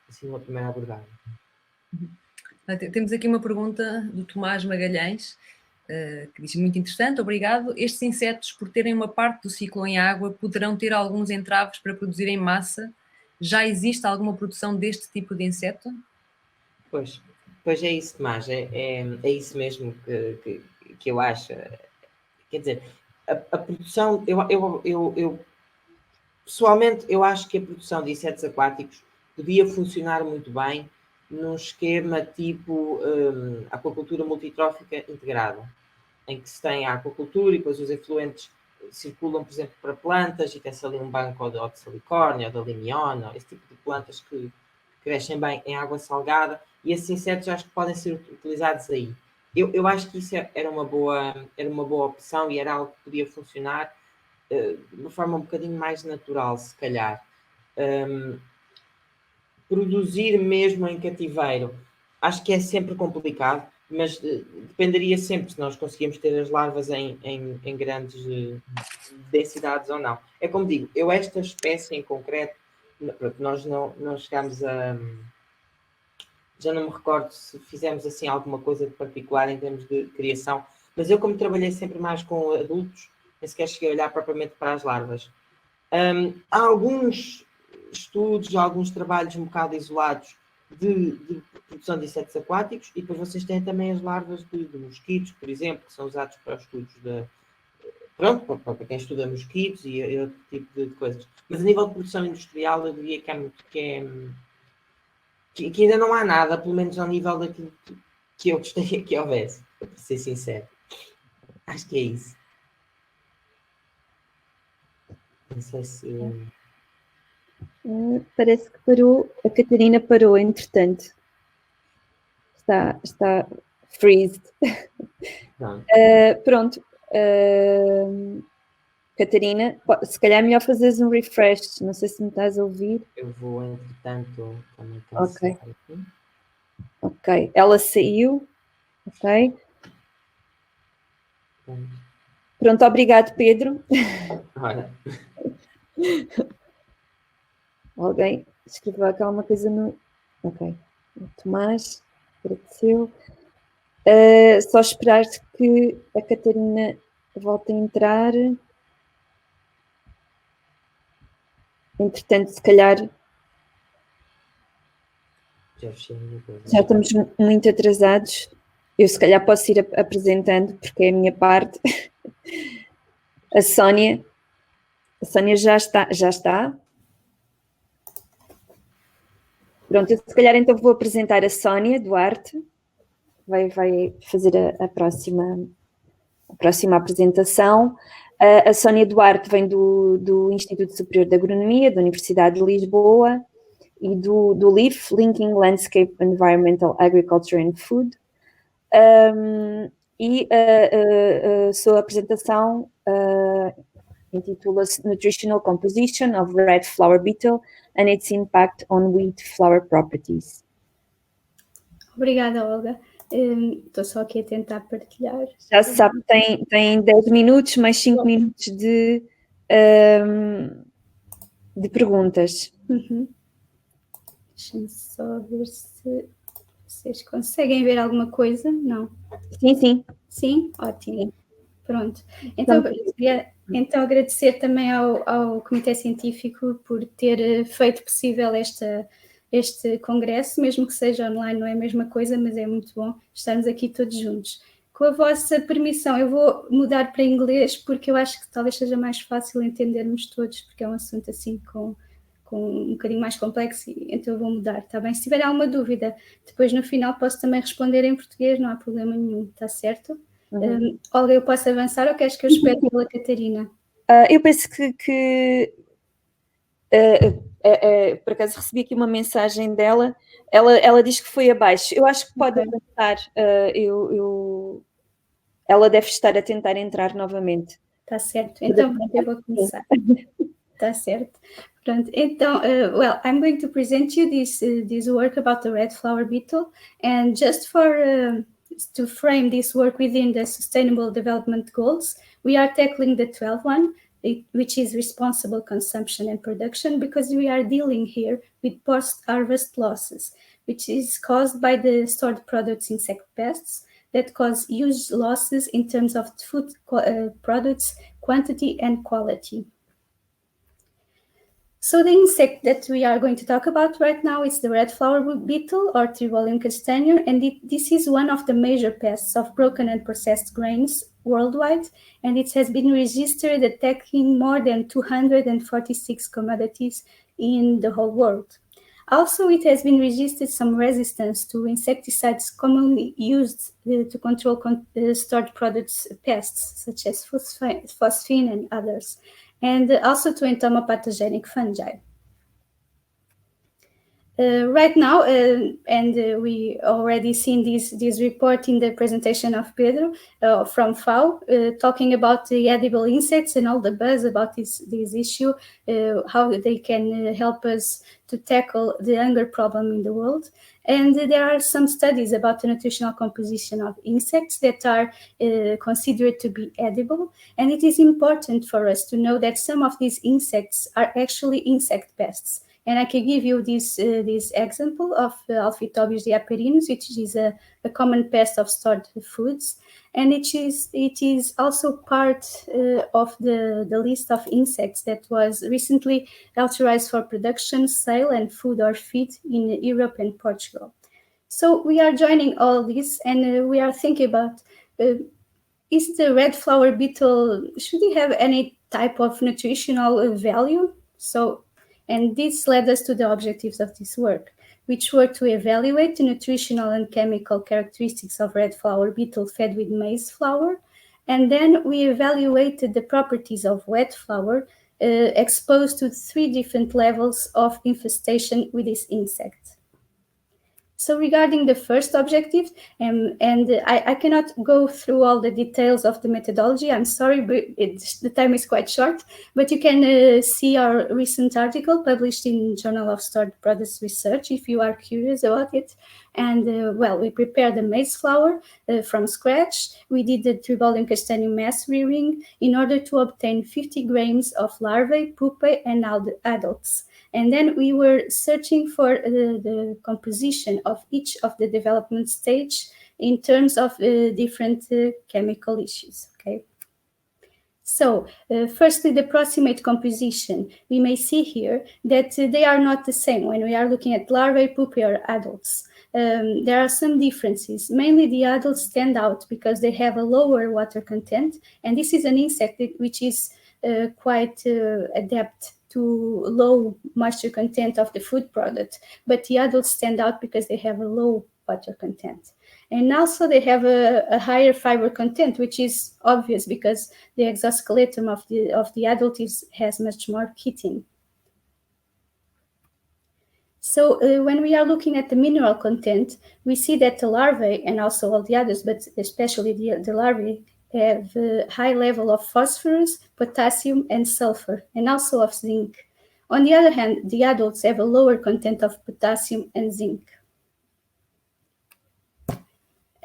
E: assim numa primeira abordagem.
C: Temos aqui uma pergunta do Tomás Magalhães, que diz muito interessante, obrigado. Estes insetos, por terem uma parte do ciclo em água, poderão ter alguns entraves para produzirem massa? Já existe alguma produção deste tipo de inseto?
E: Pois é isso, Tomás, é isso mesmo que eu acho. Quer dizer, a produção, eu pessoalmente, eu acho que a produção de insetos aquáticos podia funcionar muito bem num esquema tipo aquacultura multitrófica integrada, em que se tem a aquacultura e depois os efluentes circulam, por exemplo, para plantas e tem-se ali um banco de silicórnia, ou de limiona, esse tipo de plantas que crescem bem em água salgada, e esses insetos acho que podem ser utilizados aí. Eu acho que isso era uma boa opção e era algo que podia funcionar de uma forma um bocadinho mais natural, se calhar. Produzir mesmo em cativeiro, acho que é sempre complicado, mas dependeria sempre se nós conseguimos ter as larvas em grandes densidades ou não. É como digo, esta espécie em concreto, nós não chegámos a... Já não me recordo se fizemos assim alguma coisa de particular em termos de criação, mas eu, como trabalhei sempre mais com adultos, nem sequer cheguei a olhar propriamente para as larvas. Há alguns estudos, alguns trabalhos um bocado isolados de produção de insetos aquáticos, e depois vocês têm também as larvas de mosquitos, por exemplo, que são usados para os estudos pronto, para quem estuda mosquitos e outro tipo de coisas. Mas a nível de produção industrial, eu diria que ainda não há nada, pelo menos ao nível daquilo que eu gostaria que houvesse, para ser sincero. Acho que é isso. Não sei se...
A: Parece que parou, a Catarina parou, entretanto. Está freezed. Pronto. Catarina, se calhar é melhor fazeres um refresh, não sei se me estás a ouvir.
E: Eu vou, entretanto, também
A: cancelar aqui. Ok, ela saiu. Ok. Pronto, obrigado, Pedro.
E: Olha.
A: Alguém escreveu aqui alguma coisa no... Ok. O Tomás agradeceu. Só esperar que a Catarina volte a entrar. Entretanto, se calhar... Já estamos muito atrasados. Eu, se calhar, posso ir apresentando, porque é a minha parte. A Sónia já está. Pronto, eu, se calhar, então vou apresentar a Sónia Duarte. Vai fazer a próxima apresentação. A Sónia Duarte vem do Instituto Superior de Agronomia, da Universidade de Lisboa, e do LIF, Linking Landscape, Environmental, Agriculture and Food. E a sua apresentação intitula-se Nutritional Composition of Red Flower Beetle and its Impact on Wheat Flower Properties.
F: Obrigada, Olga. Estou só aqui a tentar partilhar.
A: Já se sabe, tem 10 minutos, mais 5 minutos de perguntas.
F: Uhum. Deixa-me só ver se vocês conseguem ver alguma coisa. Não?
A: Sim.
F: Sim? Ótimo. Pronto. Então, queria agradecer também ao Comitê Científico por ter feito possível este congresso, mesmo que seja online, não é a mesma coisa, mas é muito bom estarmos aqui todos juntos. Com a vossa permissão, eu vou mudar para inglês, porque eu acho que talvez seja mais fácil entendermos todos, porque é um assunto assim com um bocadinho mais complexo, então eu vou mudar, está bem? Se tiver alguma dúvida, depois no final posso também responder em português, não há problema nenhum, está certo? Uhum. Olga, eu posso avançar ou queres que eu espere pela Catarina?
A: Eu penso que por acaso recebi aqui uma mensagem dela, ela diz que foi abaixo, eu acho que pode avançar, ela deve estar a tentar entrar novamente.
F: Está certo, então eu vou começar. Está certo. Pronto, então, well, I'm going to present you this work about the red flower beetle, and just to frame this work within the Sustainable Development Goals, we are tackling the 12th one, which is responsible consumption and production, because we are dealing here with post-harvest losses, which is caused by the stored products insect pests that cause huge losses in terms of food products, quantity and quality. So the insect that we are going to talk about right now is the red flower beetle, or Trivolium castaneum, and this is one of the major pests of broken and processed grains worldwide, and it has been registered attacking more than 246 commodities in the whole world. Also, it has been registered some resistance to insecticides commonly used to control stored products pests, such as phosphine and others, and also to entomopathogenic fungi. Right now, we already seen this report in the presentation of Pedro from FAO, talking about the edible insects and all the buzz about this issue, how they can help us to tackle the hunger problem in the world. And there are some studies about the nutritional composition of insects that are considered to be edible. And it is important for us to know that some of these insects are actually insect pests. And I can give you this example of Alphitobius diaperinus, which is a common pest of stored foods. And it is also part of the list of insects that was recently authorized for production, sale, and food or feed in Europe and Portugal. So we are joining all this, and we are thinking about, is the red flower beetle, should it have any type of nutritional value? And this led us to the objectives of this work, which were to evaluate the nutritional and chemical characteristics of red flower beetle fed with maize flour. And then we evaluated the properties of wet flower exposed to 3 different levels of infestation with this insect. So regarding the first objective, I cannot go through all the details of the methodology, I'm sorry, but the time is quite short, but you can see our recent article published in Journal of Stored Products Research if you are curious about it. And well, we prepared the maize flour from scratch. We did the Tribolium castaneum mass rearing in order to obtain 50 grams of larvae, pupae, and adults. And then we were searching for the composition of each of the development stage in terms of different chemical issues. Okay. So, firstly, the proximate composition. We may see here that they are not the same when we are looking at larvae, pupae, or adults. There are some differences. Mainly the adults stand out because they have a lower water content, and this is an insect which is quite adept to low moisture content of the food product, but the adults stand out because they have a low water content. And also they have a higher fiber content, which is obvious because the exoskeleton of the adult has much more chitin. So when we are looking at the mineral content, we see that the larvae, and also all the others, but especially the larvae, have a high level of phosphorus, potassium, and sulfur, and also of zinc. On the other hand, the adults have a lower content of potassium and zinc.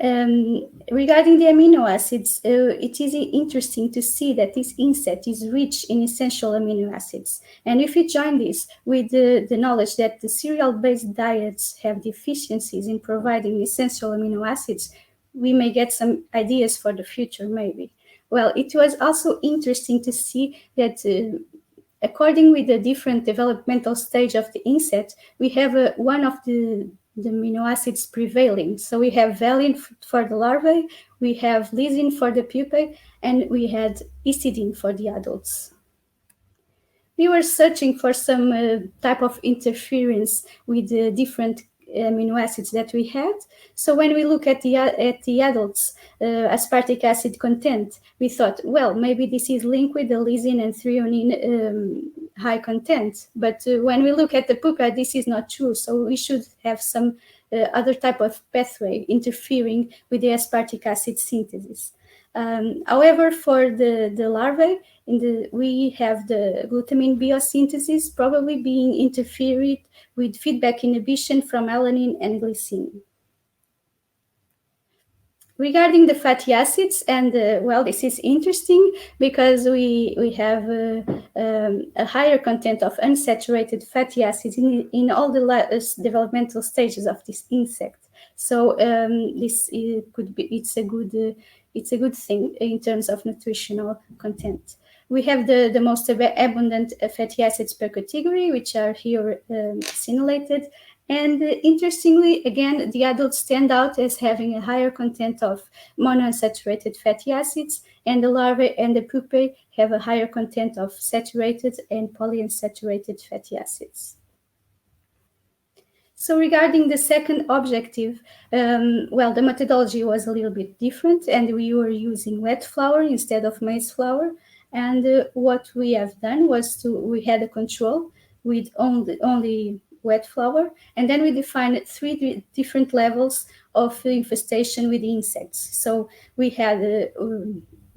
F: Regarding the amino acids, it is interesting to see that this insect is rich in essential amino acids. And if we join this with the knowledge that the cereal-based diets have deficiencies in providing essential amino acids, we may get some ideas for the future, maybe. Well, it was also interesting to see that according with the different developmental stage of the insect, we have one of the amino acids prevailing. So we have valine for the larvae, we have lysine for the pupae, and we had histidine for the adults. We were searching for some type of interference with the different amino acids that we had. So when we look at the adults aspartic acid content, we thought, well, maybe this is linked with the lysine and threonine high content. But when we look at the pupa, this is not true. So we should have some other type of pathway interfering with the aspartic acid synthesis. However, for the larvae, we have the glutamine biosynthesis probably being interfered with feedback inhibition from alanine and glycine. Regarding the fatty acids, and well, this is interesting because we have a higher content of unsaturated fatty acids in all the developmental stages of this insect. So it's a good thing in terms of nutritional content. We have the most abundant fatty acids per category, which are here simulated. And interestingly, again, the adults stand out as having a higher content of monounsaturated fatty acids, and the larvae and the pupae have a higher content of saturated and polyunsaturated fatty acids. So regarding the second objective, well, the methodology was a little bit different, and we were using wet flour instead of maize flour. And what we have done was we had a control with only wet flour, and then we defined 3 different levels of infestation with insects. So we had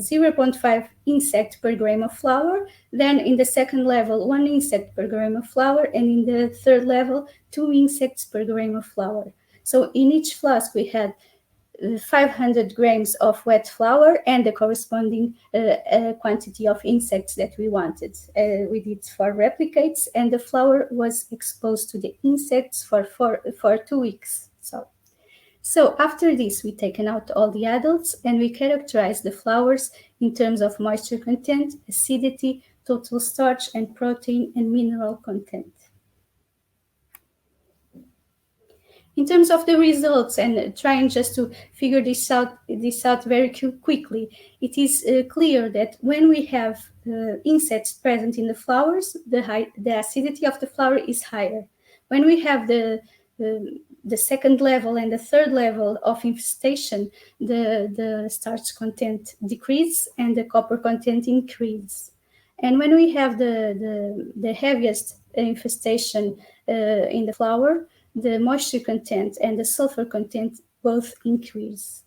F: 0.5 insect per gram of flour, then in the second level 1 insect per gram of flour, and in the third level 2 insects per gram of flour. So in each flask we had 500 grams of wet flour and the corresponding quantity of insects that we wanted. We did 4 replicates, and the flour was exposed to the insects for 2 weeks. So after this, we taken out all the adults and we characterized the flours in terms of moisture content, acidity, total starch and protein and mineral content. In terms of the results, and trying just to figure this out very quickly, it is clear that when we have insects present in the flours, the acidity of the flour is higher. When we have the second level and the third level of infestation, the starch content decrease and the copper content increase. And when we have the heaviest infestation in the flour, the moisture content and the sulfur content both increase.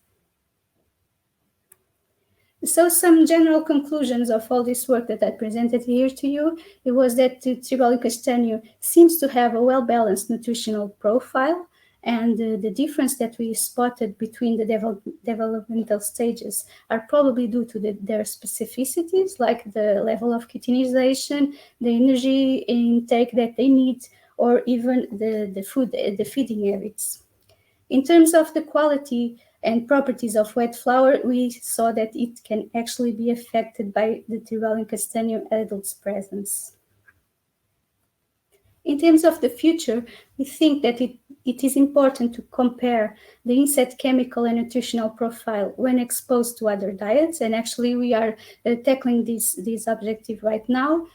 F: So some general conclusions of all this work that I presented here to you, it was that the Tribalium castaneo seems to have a well-balanced nutritional profile, and the difference that we spotted between the developmental stages are probably due to their specificities, like the level of chitinization, the energy intake that they need, or even the feeding habits. In terms of the quality and properties of wet flour, we saw that it can actually be affected by the Tribalium castaneo adults' presence. In terms of the future, we think that it is important to compare the insect chemical and nutritional profile when exposed to other diets, and actually we are tackling this objective right now,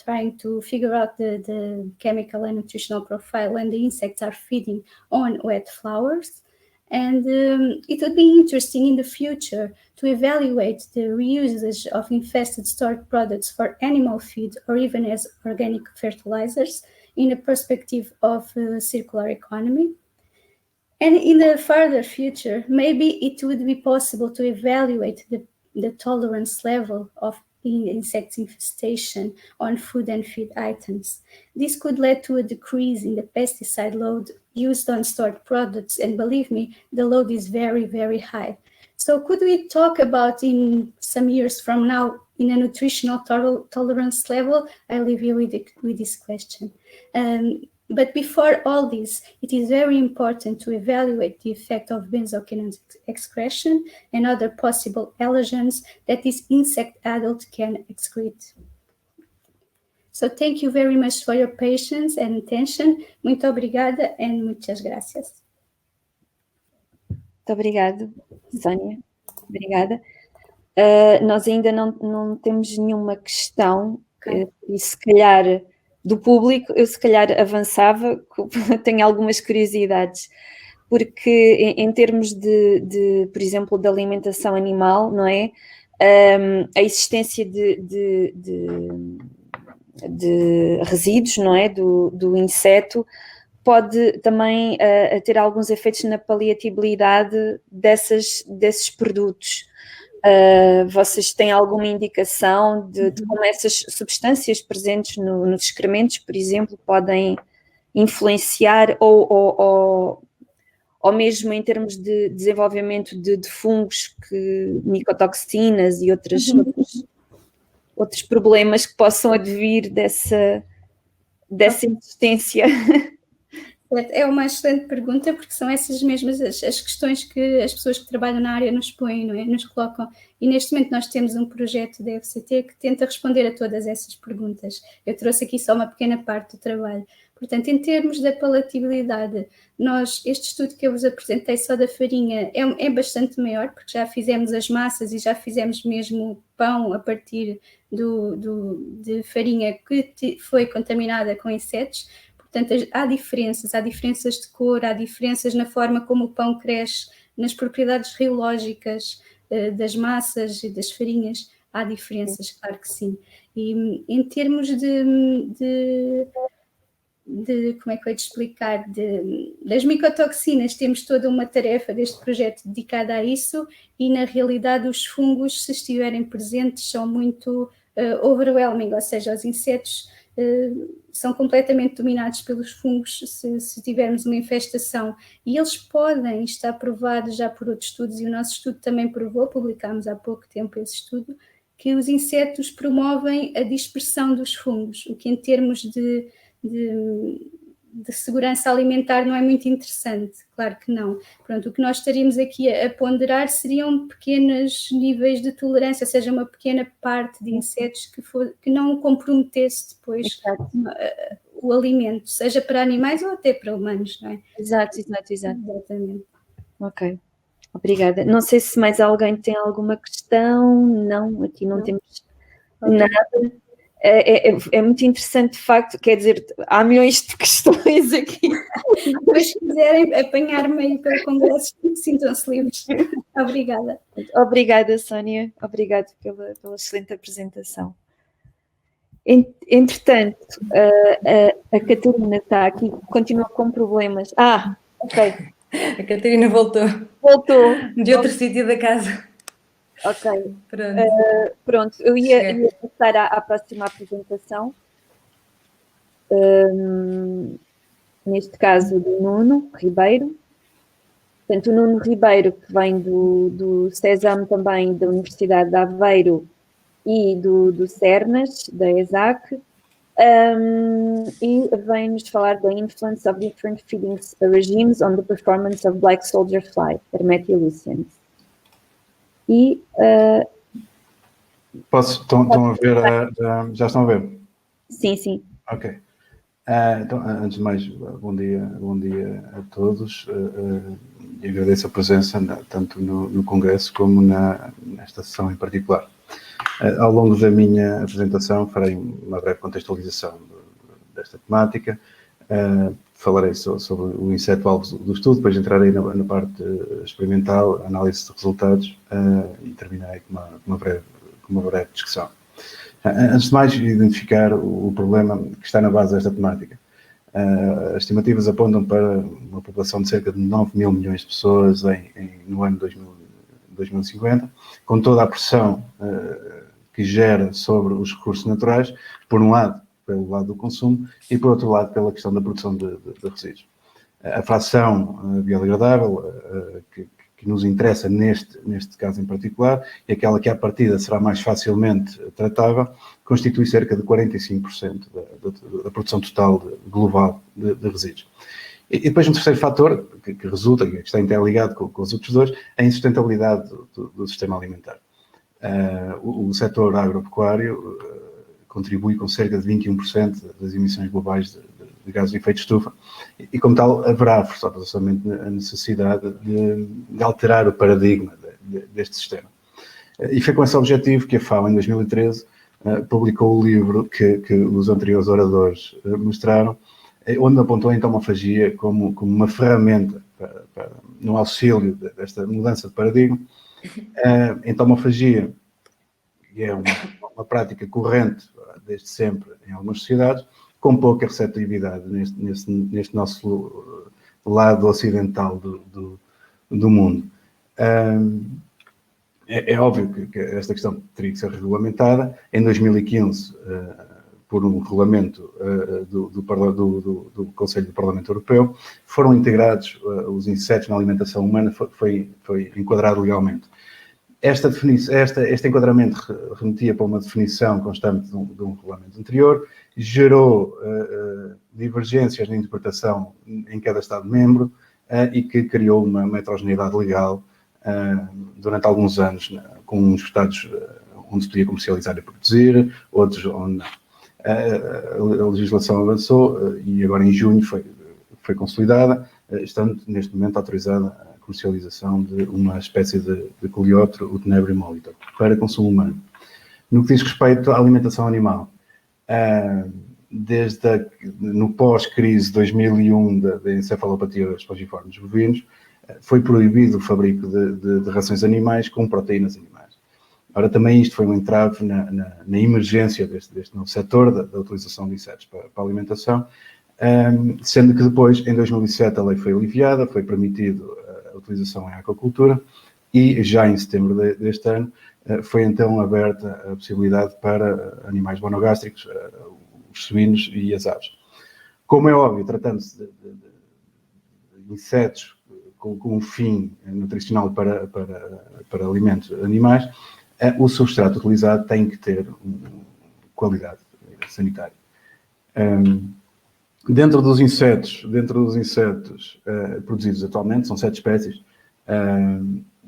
F: trying to figure out the chemical and nutritional profile when the insects are feeding on wet flours. And it would be interesting in the future to evaluate the reusage of infested stored products for animal feed or even as organic fertilizers in the perspective of circular economy. And in the further future, maybe it would be possible to evaluate the tolerance level of insect infestation on food and feed items. This could lead to a decrease in the pesticide load used on stored products, and believe me, the load is very, very high. So could we talk about in some years from now in a nutritional tolerance level? I leave you with this question. But before all this, it is very important to evaluate the effect of benzoquinone excretion and other possible allergens that this insect adult can excrete. So thank you very much for your patience and attention. Muito obrigada e muitas gracias.
A: Muito obrigada, Sónia. Obrigada. Nós ainda não temos nenhuma questão, e se calhar do público, eu se calhar avançava, tenho algumas curiosidades, porque em termos por exemplo, de alimentação animal, não é? A existência de resíduos, não é? Do inseto pode também ter alguns efeitos na paliatibilidade desses produtos. Vocês têm alguma indicação de como essas substâncias presentes nos excrementos, por exemplo, podem influenciar ou mesmo em termos de desenvolvimento de fungos, micotoxinas e outros problemas que possam advir dessa existência?
F: É uma excelente pergunta, porque são essas mesmas as questões que as pessoas que trabalham na área nos põem, não é? Nos colocam. E neste momento nós temos um projeto da FCT que tenta responder a todas essas perguntas. Eu trouxe aqui só uma pequena parte do trabalho. Portanto, em termos da palatabilidade, este estudo que eu vos apresentei só da farinha é bastante maior, porque já fizemos as massas e já fizemos mesmo pão a partir de farinha que foi contaminada com insetos. Portanto, há diferenças de cor, há diferenças na forma como o pão cresce, nas propriedades riológicas das massas e das farinhas, há diferenças, claro que sim. E em termos de como é que eu ia te explicar, das micotoxinas, temos toda uma tarefa deste projeto dedicada a isso, e na realidade os fungos, se estiverem presentes, são muito overwhelming, ou seja, os insetos são completamente dominados pelos fungos se tivermos uma infestação, e eles podem estar provados já por outros estudos, e o nosso estudo também provou, publicámos há pouco tempo esse estudo, que os insetos promovem a dispersão dos fungos, o que em termos de segurança alimentar não é muito interessante, claro que não. Pronto, o que nós estaríamos aqui a ponderar seriam pequenos níveis de tolerância, ou seja, uma pequena parte de insetos que não comprometesse depois o alimento, seja para animais ou até para humanos, não é?
A: Exato.
F: Exatamente.
A: Ok, obrigada. Não sei se mais alguém tem alguma questão. Não, aqui não temos nada. É muito interessante, de facto, quer dizer, há milhões de questões aqui.
F: Mas se quiserem apanhar-me aí pelo congresso, sintam-se livres. Obrigada.
A: Obrigada, Sónia. Obrigada pela excelente apresentação. Entretanto, a Catarina está aqui, continua com problemas. Ok.
C: A Catarina voltou de outro sítio da casa.
A: Ok.
C: Pronto.
A: Pronto, eu ia passar à próxima apresentação. Neste caso, do Nuno Ribeiro. Portanto, o Nuno Ribeiro, que vem do CESAM também, da Universidade de Aveiro, e do CERNAS, da ESAC, e vem-nos falar da influence of different feeding regimes on the performance of black soldier fly, Hermetia luciens. E...
G: Estão a ver? Já estão a ver?
A: Sim.
G: Ok. Então, antes de mais, bom dia a todos. E agradeço a presença tanto no Congresso como nesta sessão em particular. Ao longo da minha apresentação farei uma breve contextualização desta temática, falarei sobre o inseto-alvo do estudo, depois entrarei na parte experimental, análise de resultados e terminarei com uma breve discussão. Antes de mais, identificar o problema que está na base desta temática. As estimativas apontam para uma população de cerca de 9 mil milhões de pessoas no ano 2050, com toda a pressão que gera sobre os recursos naturais, por um lado, pelo lado do consumo, e por outro lado, pela questão da produção de resíduos. A fração biodegradável, que nos interessa neste caso em particular, e aquela que à partida será mais facilmente tratável, constitui cerca de 45% da produção total global de resíduos. E depois um terceiro fator que resulta, que está interligado com os outros dois, é a insustentabilidade do sistema alimentar. O setor agropecuário contribui com cerca de 21% das emissões globais de gases de efeito de estufa e, como tal, haverá forçosamente a necessidade de alterar o paradigma deste sistema. E foi com esse objetivo que a FAO, em 2013, publicou o livro que os anteriores oradores mostraram, onde apontou a entomofagia como uma ferramenta no auxílio desta mudança de paradigma. A entomofagia é uma prática corrente desde sempre em algumas sociedades, com pouca receptividade neste nosso lado ocidental do mundo. É óbvio que esta questão teria que ser regulamentada. Em 2015, por um regulamento do Conselho do Parlamento Europeu, foram integrados os insetos na alimentação humana, foi enquadrado legalmente. Este enquadramento remetia para uma definição constante de um regulamento anterior, gerou divergências na interpretação em cada Estado-membro e que criou uma heterogeneidade legal durante alguns anos, com uns Estados onde se podia comercializar e produzir, outros onde não. A legislação avançou e agora em junho foi consolidada, estando neste momento autorizada a comercialização de uma espécie de coleóptero, o Tenebrium molitor, para consumo humano. No que diz respeito à alimentação animal, no pós-crise 2001 da encefalopatia espongiforme dos bovinos, foi proibido o fabrico de rações animais com proteínas animais. Ora, também isto foi um entrave na emergência deste novo setor da utilização de insetos para a alimentação, sendo que depois, em 2007, a lei foi aliviada, foi permitido a utilização em aquacultura e já em setembro deste ano foi então aberta a possibilidade para animais monogástricos, os suínos e as aves. Como é óbvio, tratando-se de insetos com um fim nutricional para alimentos animais, o substrato utilizado tem que ter qualidade sanitária. Dentro dos insetos produzidos atualmente, são 7 espécies,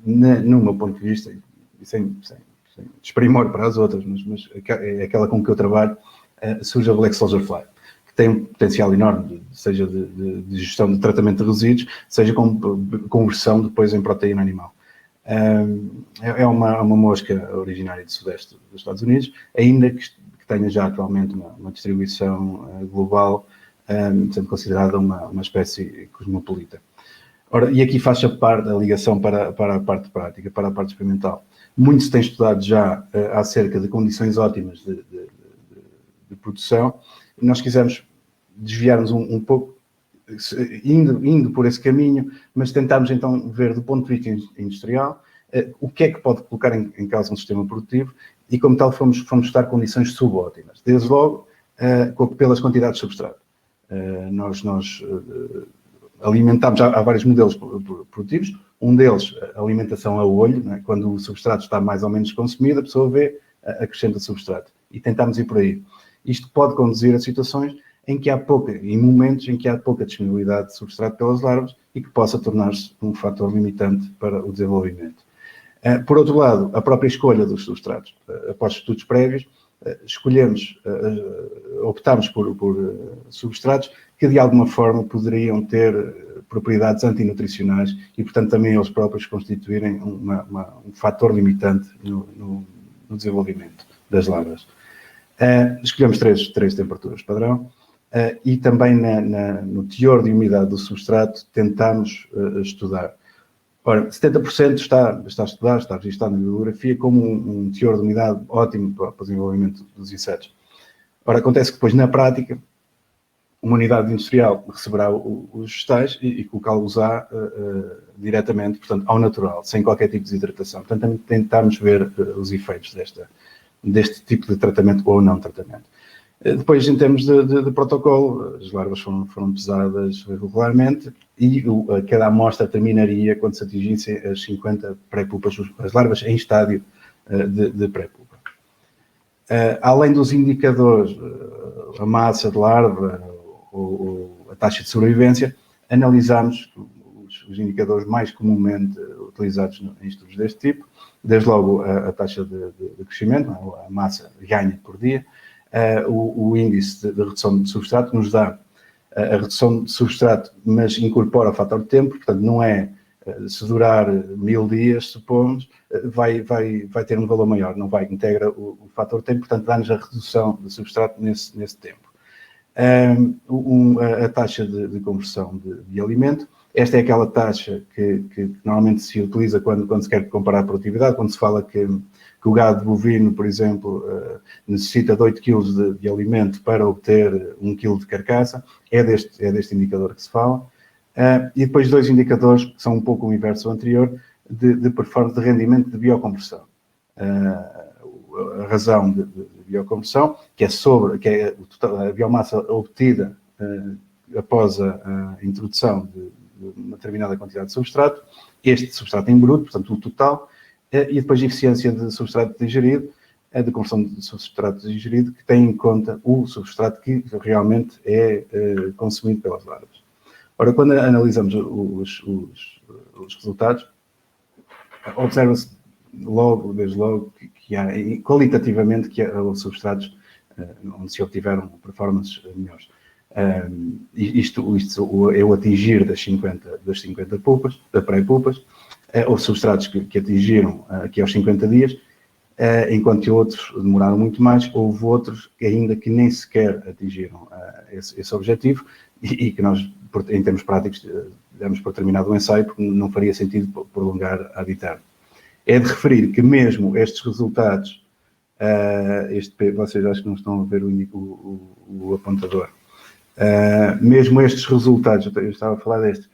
G: no meu ponto de vista, e sem desprimor para as outras, mas é aquela com que eu trabalho, surge a Black Soldier Fly, que tem um potencial enorme, seja de gestão de tratamento de resíduos, seja com conversão depois em proteína animal. É uma mosca originária do sudeste dos Estados Unidos, ainda que tenha já atualmente uma distribuição global, sendo considerada uma espécie cosmopolita. Ora, e aqui faz a ligação para a parte prática, para a parte experimental. Muito se tem estudado já acerca de condições ótimas de produção, e nós quisemos desviar-nos um pouco, indo por esse caminho, mas tentámos então ver do ponto de vista industrial o que é que pode colocar em causa um sistema produtivo, e como tal fomos estudar condições subótimas. Desde logo, pelas quantidades de substrato. Nós alimentámos, há vários modelos produtivos, um deles, a alimentação a olho, né? Quando o substrato está mais ou menos consumido, a pessoa vê, acrescenta substrato, e tentámos ir por aí. Isto pode conduzir a situações em momentos em que há pouca disponibilidade de substrato pelas larvas e que possa tornar-se um fator limitante para o desenvolvimento. Por outro lado, a própria escolha dos substratos. Após estudos prévios, optámos por substratos que de alguma forma poderiam ter propriedades antinutricionais e, portanto, também eles próprios constituírem um fator limitante no desenvolvimento das larvas. Escolhemos três temperaturas padrão e também no teor de umidade do substrato tentámos estudar. Ora, 70% está estudado, está registado na bibliografia como um teor de umidade ótimo para o desenvolvimento dos insetos. Ora, acontece que depois, na prática, uma unidade industrial receberá os vegetais e colocá-los diretamente, portanto, ao natural, sem qualquer tipo de desidratação. Portanto, também tentámos ver os efeitos deste tipo de tratamento ou não tratamento. Depois, em termos de protocolo, as larvas foram pesadas regularmente e cada amostra terminaria quando se atingissem as 50 pré-pupas, as larvas em estádio de pré-pupa. Além dos indicadores, a massa de larva ou a taxa de sobrevivência, analisámos os indicadores mais comumente utilizados em estudos deste tipo, desde logo a taxa de crescimento, a massa ganha por dia, o índice de redução de substrato nos dá a redução de substrato, mas incorpora o fator de tempo, portanto não é, se durar 1000 dias, supomos, vai ter um valor maior, não vai, integra o fator de tempo, portanto dá-nos a redução de substrato nesse tempo. A taxa de conversão de alimento, esta é aquela taxa que normalmente se utiliza quando se quer comparar a produtividade, quando se fala que o gado bovino, por exemplo, necessita de 8 kg de alimento para obter 1 kg de carcaça, é deste indicador que se fala. E depois 2 indicadores que são um pouco o inverso ao anterior, de performance de rendimento de bioconversão. A razão de bioconversão, que é a biomassa obtida após a introdução de uma determinada quantidade de substrato, este substrato em bruto, portanto o total, e depois a eficiência de substrato digerido, de conversão de substrato digerido, que tem em conta o substrato que realmente é consumido pelas larvas. Ora, quando analisamos os resultados, observa-se desde logo, que há, qualitativamente, que há substratos onde se obtiveram performances melhores. Isto é o atingir das 50 pupas, das pré-pupas. Houve substratos que atingiram aqui aos 50 dias, enquanto que outros demoraram muito mais. Houve outros que ainda que nem sequer atingiram esse objetivo e que nós, em termos práticos, demos por terminado o ensaio, porque não faria sentido prolongar ad eterno. É de referir que mesmo estes resultados, vocês acho que não estão a ver o apontador, mesmo estes resultados, eu estava a falar destes,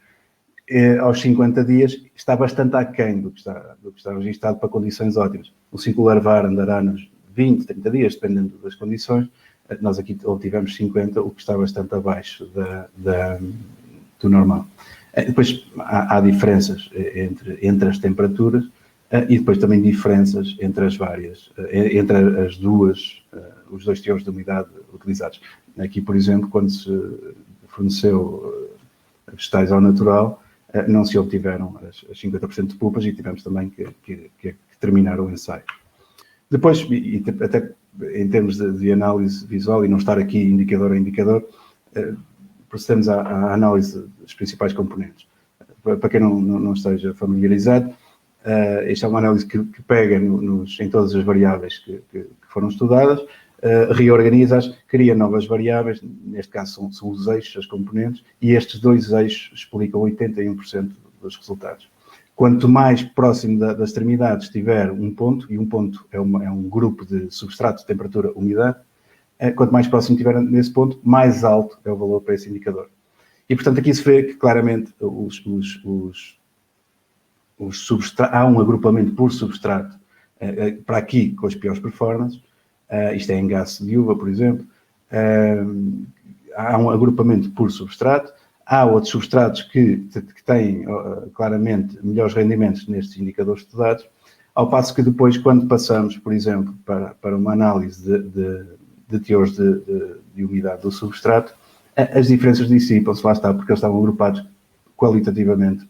G: aos 50 dias está bastante aquém do que está registado para condições ótimas. O ciclo larvar andará nos 20, 30 dias, dependendo das condições, nós aqui obtivemos 50, o que está bastante abaixo do normal. Depois há diferenças entre as temperaturas e depois também diferenças entre as várias, entre os dois teores de umidade utilizados. Aqui, por exemplo, quando se forneceu vegetais ao natural, não se obtiveram as 50% de pulpas e tivemos também que terminar o ensaio. Depois, e até em termos de análise visual, e não estar aqui indicador a indicador, procedemos à análise dos principais componentes. Para quem não esteja familiarizado, esta é uma análise que pega em todas as variáveis que foram estudadas, reorganiza-as, cria novas variáveis, neste caso são os eixos, as componentes, e estes dois eixos explicam 81% dos resultados. Quanto mais próximo das extremidades estiver um ponto, e um ponto é um grupo de substrato, temperatura, umidade, quanto mais próximo estiver nesse ponto, mais alto é o valor para esse indicador. E, portanto, aqui se vê que claramente há um agrupamento por substrato para aqui com as piores performances. Isto é engaço de uva, por exemplo. Há um agrupamento por substrato. Há outros substratos que têm claramente melhores rendimentos nestes indicadores estudados, ao passo que depois, quando passamos, por exemplo, para uma análise de teores de umidade do substrato, as diferenças dissipam-se, lá está, porque eles estavam agrupados qualitativamente,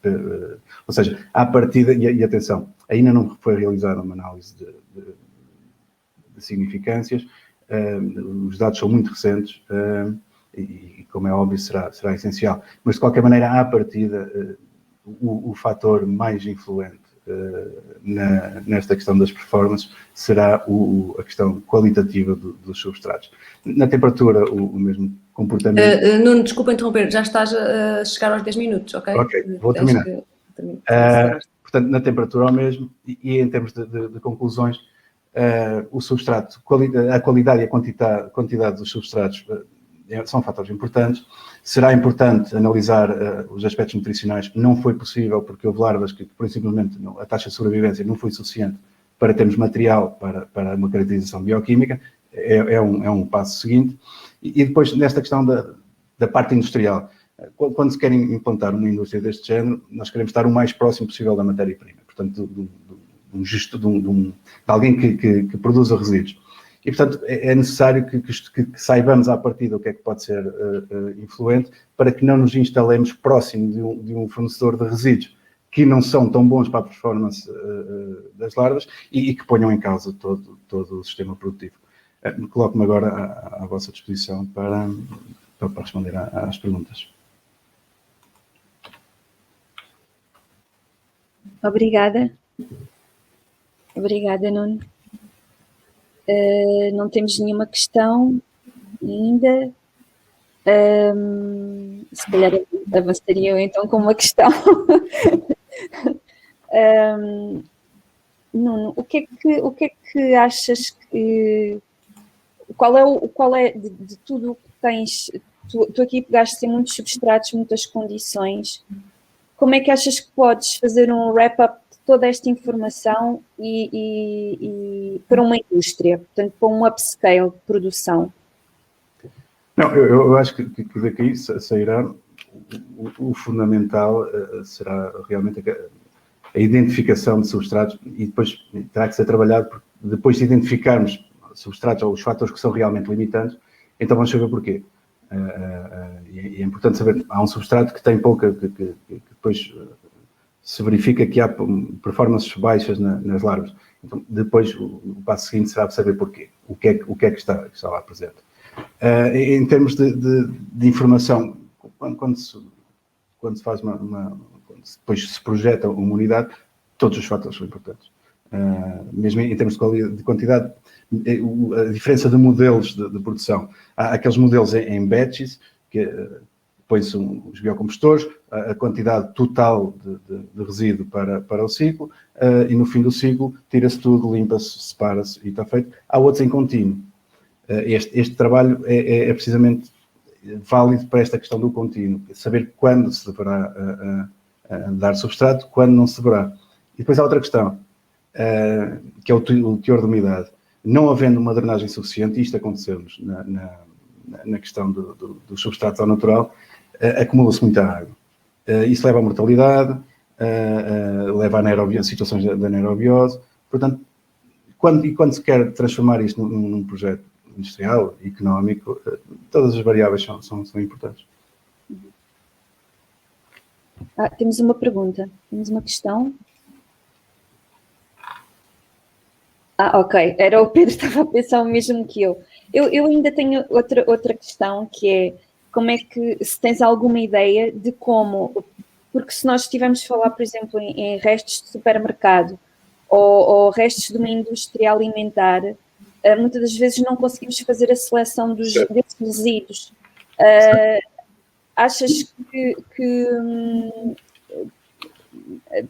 G: ou seja, à partida, e atenção, ainda não foi realizada uma análise de significâncias, os dados são muito recentes, e como é óbvio será essencial, mas de qualquer maneira, à partida, o fator mais influente nesta questão das performances será a questão qualitativa dos substratos. Na temperatura, o mesmo comportamento...
C: Nuno, desculpa interromper, já estás a chegar aos 10 minutos, ok?
G: Ok, vou terminar. Portanto, na temperatura ao mesmo, e em termos de conclusões, o substrato, a qualidade e a quantidade dos substratos são fatores importantes. Será importante analisar os aspectos nutricionais. Não foi possível porque houve larvas que, simplesmente, a taxa de sobrevivência não foi suficiente para termos material para uma caracterização bioquímica. É um passo seguinte. E depois, nesta questão da parte industrial, quando se quer implantar uma indústria deste género, nós queremos estar o mais próximo possível da matéria-prima. Portanto, de alguém que produza resíduos. E, portanto, é necessário que saibamos à partida o que é que pode ser influente para que não nos instalemos próximo de um fornecedor de resíduos que não são tão bons para a performance das larvas e que ponham em causa todo o sistema produtivo. Coloco-me agora à vossa disposição para responder às perguntas.
A: Obrigada. Obrigada, Nuno. Não temos nenhuma questão ainda. Se calhar avançaria eu então com uma questão. Nuno, o que é que achas que... Qual é de tudo o que tens... Tu aqui pegaste em muitos substratos, muitas condições. Como é que achas que podes fazer um wrap-up de toda esta informação e para uma indústria, portanto, para um upscale de produção?
G: Não, eu acho que daqui sairá o fundamental, será realmente a identificação de substratos e depois terá que ser trabalhado, porque depois de identificarmos substratos ou os fatores que são realmente limitantes, então vamos saber porquê. E é importante saber, há um substrato que tem pouca, que depois se verifica que há performances baixas nas larvas. Então, depois o passo seguinte será saber porquê, o que é que está lá presente. Em termos de informação, quando se faz depois se projeta uma unidade, todos os fatores são importantes. Mesmo em termos de quantidade, a diferença de modelos de produção. Há aqueles modelos em batches, que põe-se os biocompostores, a quantidade total de resíduo para o ciclo, e no fim do ciclo tira-se tudo, limpa-se, separa-se e está feito. Há outros em contínuo. Este trabalho é precisamente válido para esta questão do contínuo, saber quando se deverá dar substrato, quando não se deverá. E depois há outra questão, que é o teor de umidade. não havendo uma drenagem suficiente, isto aconteceu-nos na questão dos substratos ao natural, acumula-se muita água. Isso leva à mortalidade, leva a situações de anaerobiose. Portanto, quando se quer transformar isto num projeto industrial, económico, todas as variáveis são importantes.
A: Temos uma pergunta, temos uma questão. Ok, era o Pedro, estava a pensar o mesmo que eu. Eu ainda tenho outra questão, que é como é que, se tens alguma ideia de como, porque se nós estivermos a falar, por exemplo, em restos de supermercado ou restos de uma indústria alimentar, muitas das vezes não conseguimos fazer a seleção desses resíduos. Achas que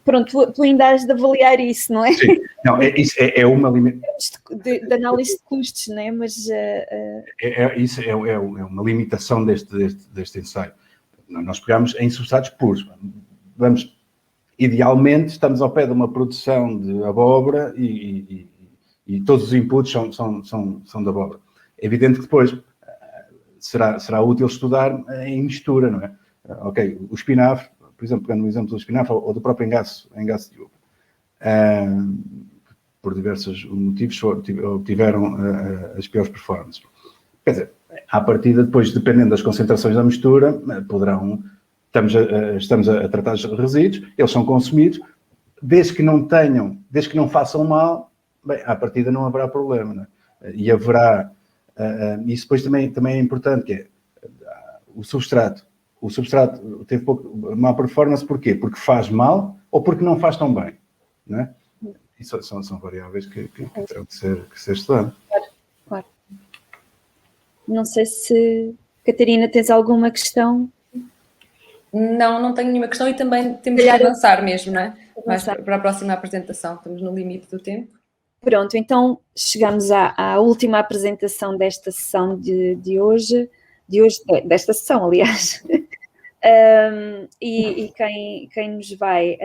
A: pronto, tu ainda has de avaliar isso, não é?
G: Sim, não, isso é uma limitação.
A: De análise de custos, não é? Mas
G: Isso é uma limitação deste ensaio. Nós pegamos em substratos puros. Idealmente, estamos ao pé de uma produção de abóbora e todos os inputs são de abóbora. É evidente que depois será útil estudar em mistura, não é? Ok, o espinafre, por exemplo, pegando o exemplo do espinafre ou do próprio engaço de uva, por diversos motivos obtiveram as piores performances. Quer dizer, à partida, depois, dependendo das concentrações da mistura, estamos a tratar os resíduos, eles são consumidos, desde que não façam mal, bem, à partida não haverá problema, não é? E haverá, isso depois também é importante, que é o substrato teve má performance, porquê? Porque faz mal ou porque não faz tão bem, não é? Isso são variáveis que terão que ser estudadas.
A: Claro. Não sei se, Catarina, tens alguma questão?
C: Não tenho nenhuma questão e também temos que avançar mesmo, não é? Mas para a próxima apresentação, estamos no limite do tempo.
A: Pronto, então chegamos à última apresentação desta sessão de hoje, desta sessão, aliás. E quem nos vai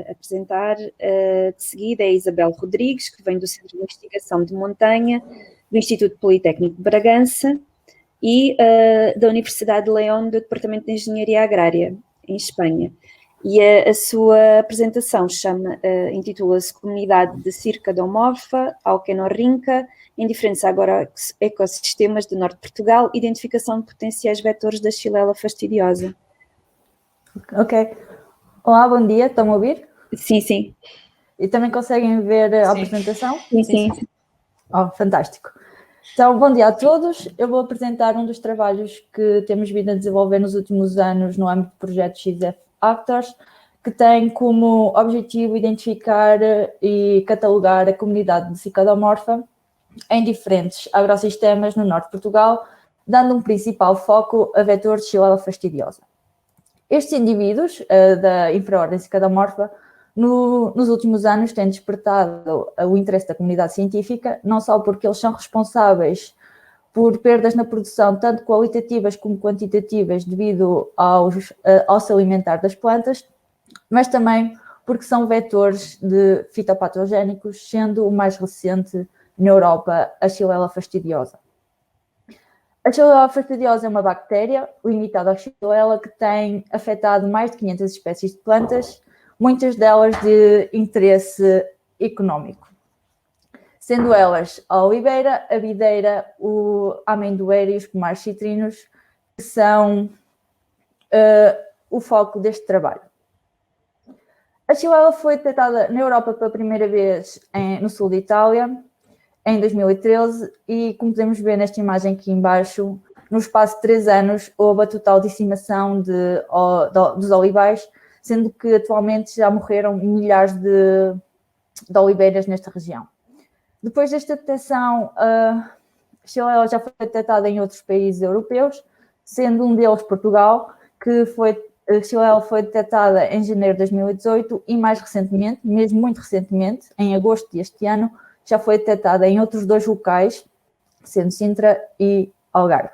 A: apresentar de seguida é Isabel Rodrigues, que vem do Centro de Investigação de Montanha, do Instituto Politécnico de Bragança e da Universidade de León, do Departamento de Engenharia Agrária, em Espanha. E a sua apresentação intitula-se Comunidade de Circadomorfa, Auquenorrinca, em diferentes agroecossistemas do norte de Portugal, identificação de potenciais vetores da Xylella fastidiosa.
H: Ok. Olá, bom dia, estão a ouvir?
A: Sim.
H: E também conseguem ver a apresentação?
A: Sim.
H: Oh, fantástico. Então, bom dia a todos. Eu vou apresentar um dos trabalhos que temos vindo a desenvolver nos últimos anos no âmbito do projeto XF Actors, que tem como objetivo identificar e catalogar a comunidade de Cicadomorfa em diferentes agrossistemas no norte de Portugal, dando um principal foco a vetores de Xylella fastidiosa. Estes indivíduos da infraordem Cicadomorfa, nos últimos anos, têm despertado o interesse da comunidade científica, não só porque eles são responsáveis por perdas na produção, tanto qualitativas como quantitativas, devido ao se alimentar das plantas, mas também porque são vetores de fitopatogénicos, sendo o mais recente na Europa a Xylella fastidiosa. A Xylella fastidiosa é uma bactéria limitada à Xylella que tem afetado mais de 500 espécies de plantas, muitas delas de interesse económico, sendo elas a oliveira, a videira, a amendoeira e os pomares citrinos, que são o foco deste trabalho. A Xylella foi detectada na Europa pela primeira vez no sul de Itália, em 2013, e como podemos ver nesta imagem aqui em baixo, no espaço de 3 anos houve a total dizimação dos olivais, sendo que atualmente já morreram milhares de oliveiras nesta região. Depois desta detecção, a Xylella já foi detectada em outros países europeus, sendo um deles Portugal, que a Xylella foi detectada em janeiro de 2018 e mais recentemente, mesmo muito recentemente, em agosto deste ano, já foi detectada em outros 2 locais, sendo Sintra e Algarve.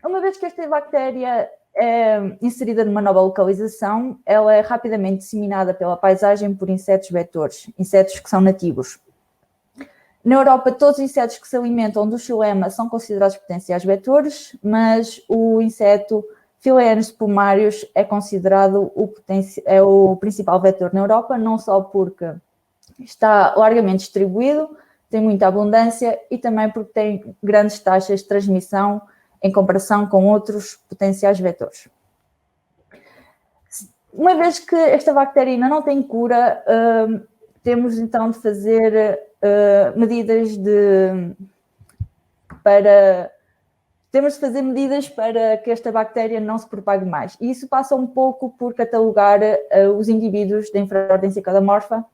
H: Uma vez que esta bactéria é inserida numa nova localização, ela é rapidamente disseminada pela paisagem por insetos vetores, insetos que são nativos. Na Europa, todos os insetos que se alimentam do xilema são considerados potenciais vetores, mas o inseto Philaenes spumarius é considerado o principal vetor na Europa, não só porque está largamente distribuído, tem muita abundância e também porque tem grandes taxas de transmissão em comparação com outros potenciais vetores. Uma vez que esta bactéria ainda não tem cura, temos então de fazer medidas para que esta bactéria não se propague mais. E isso passa um pouco por catalogar os indivíduos da infraordem cicadomorfa